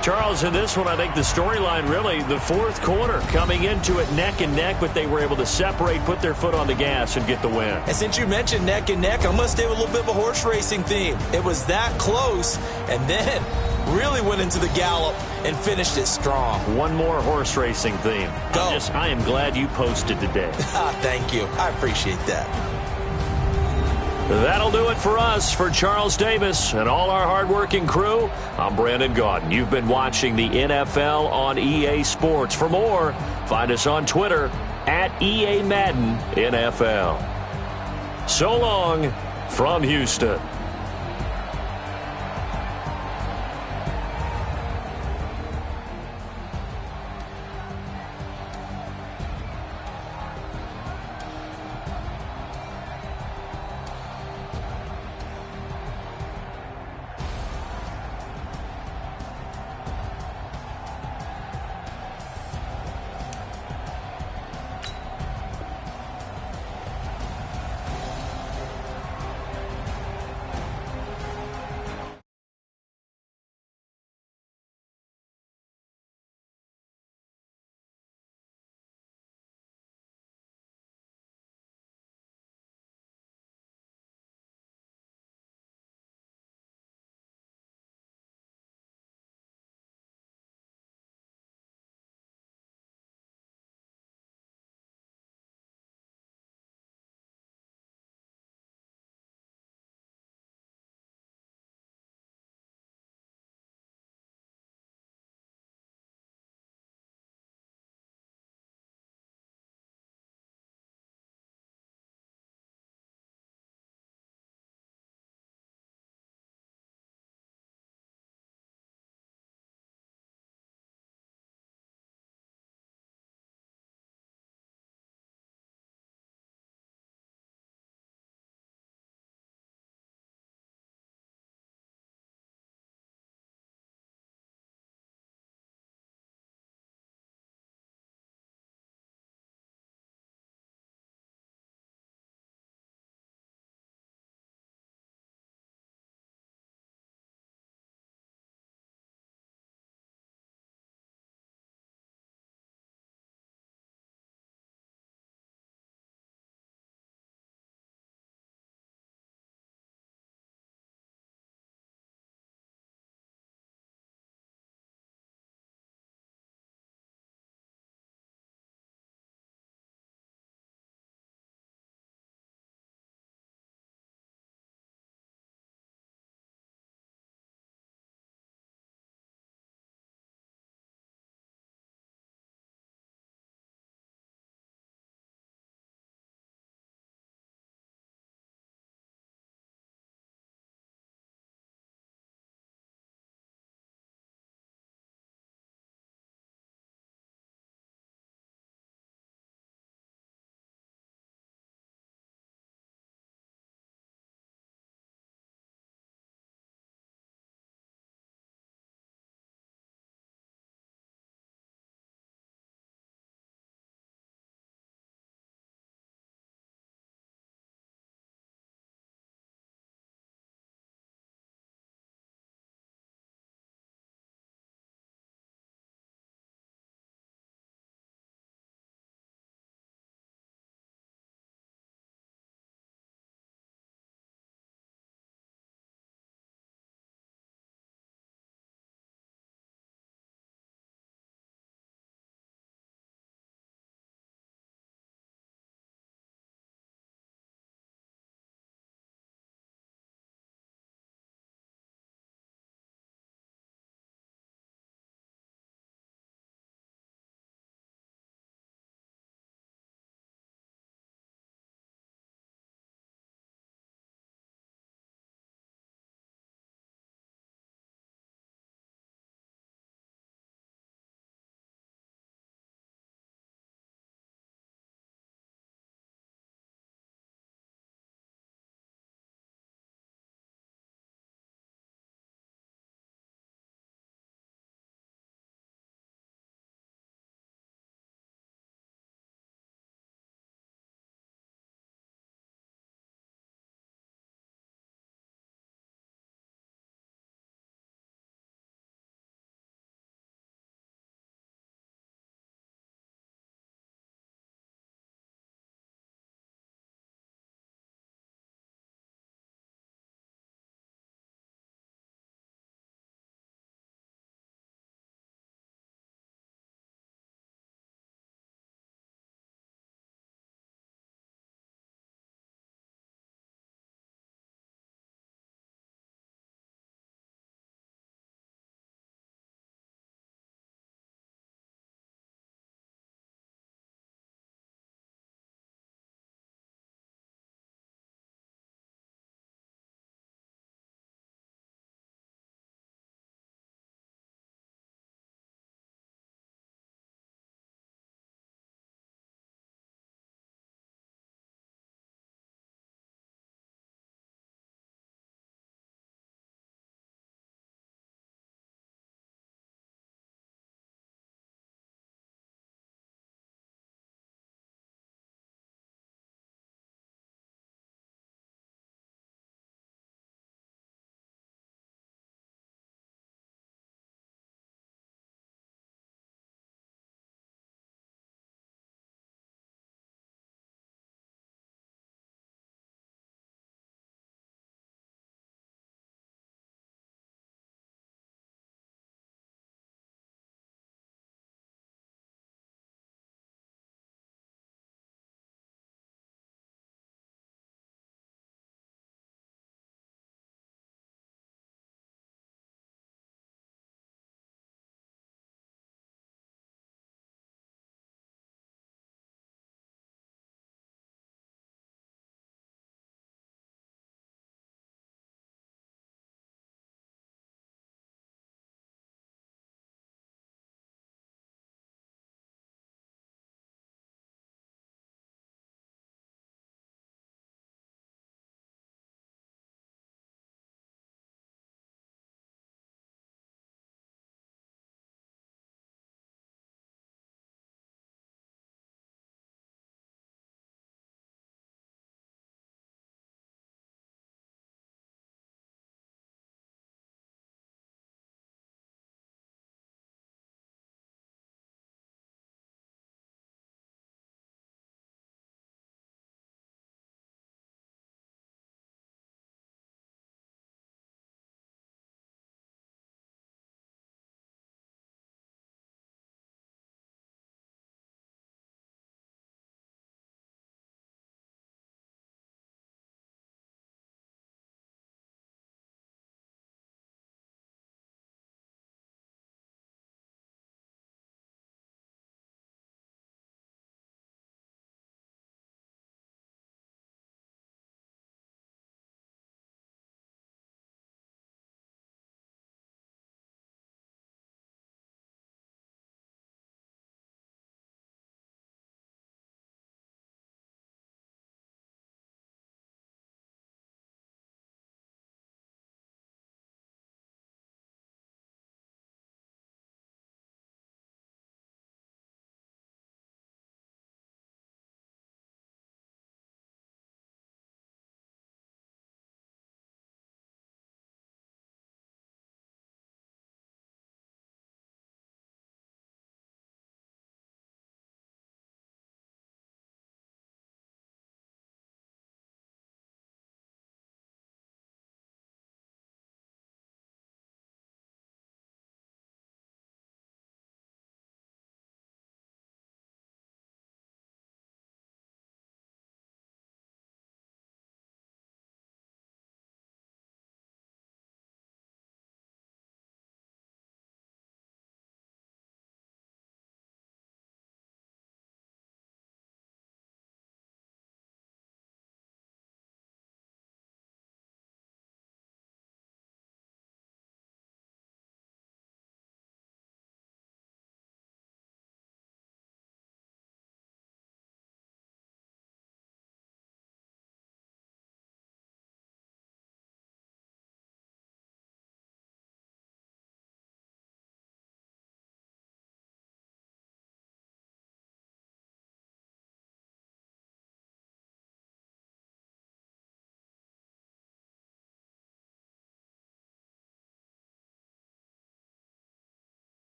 Charles, in this one, I think the storyline really, the fourth quarter, coming into it neck and neck, but they were able to separate, put their foot on the gas, and get the win. And since you mentioned neck and neck, I'm going to stay with a little bit of a horse racing theme. It was that close, and then really went into the gallop and finished it strong. One more horse racing theme. Go. I am glad you posted today. Thank you. I appreciate that. That'll do it for us. For Charles Davis and all our hardworking crew, I'm Brandon Gaudin. You've been watching the NFL on EA Sports. For more, find us on Twitter at EA Madden NFL. So long from Houston.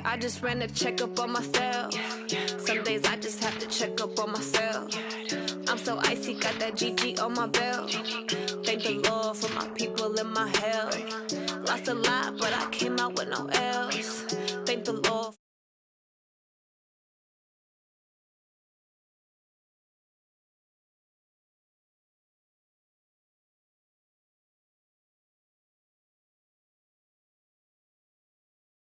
I just ran a checkup on myself. Some days I just have to check up on myself. I'm so icy, got that GG on my belt. Thank the Lord for my people and my health. Lost a lot, but I came out with no else. Thank the Lord.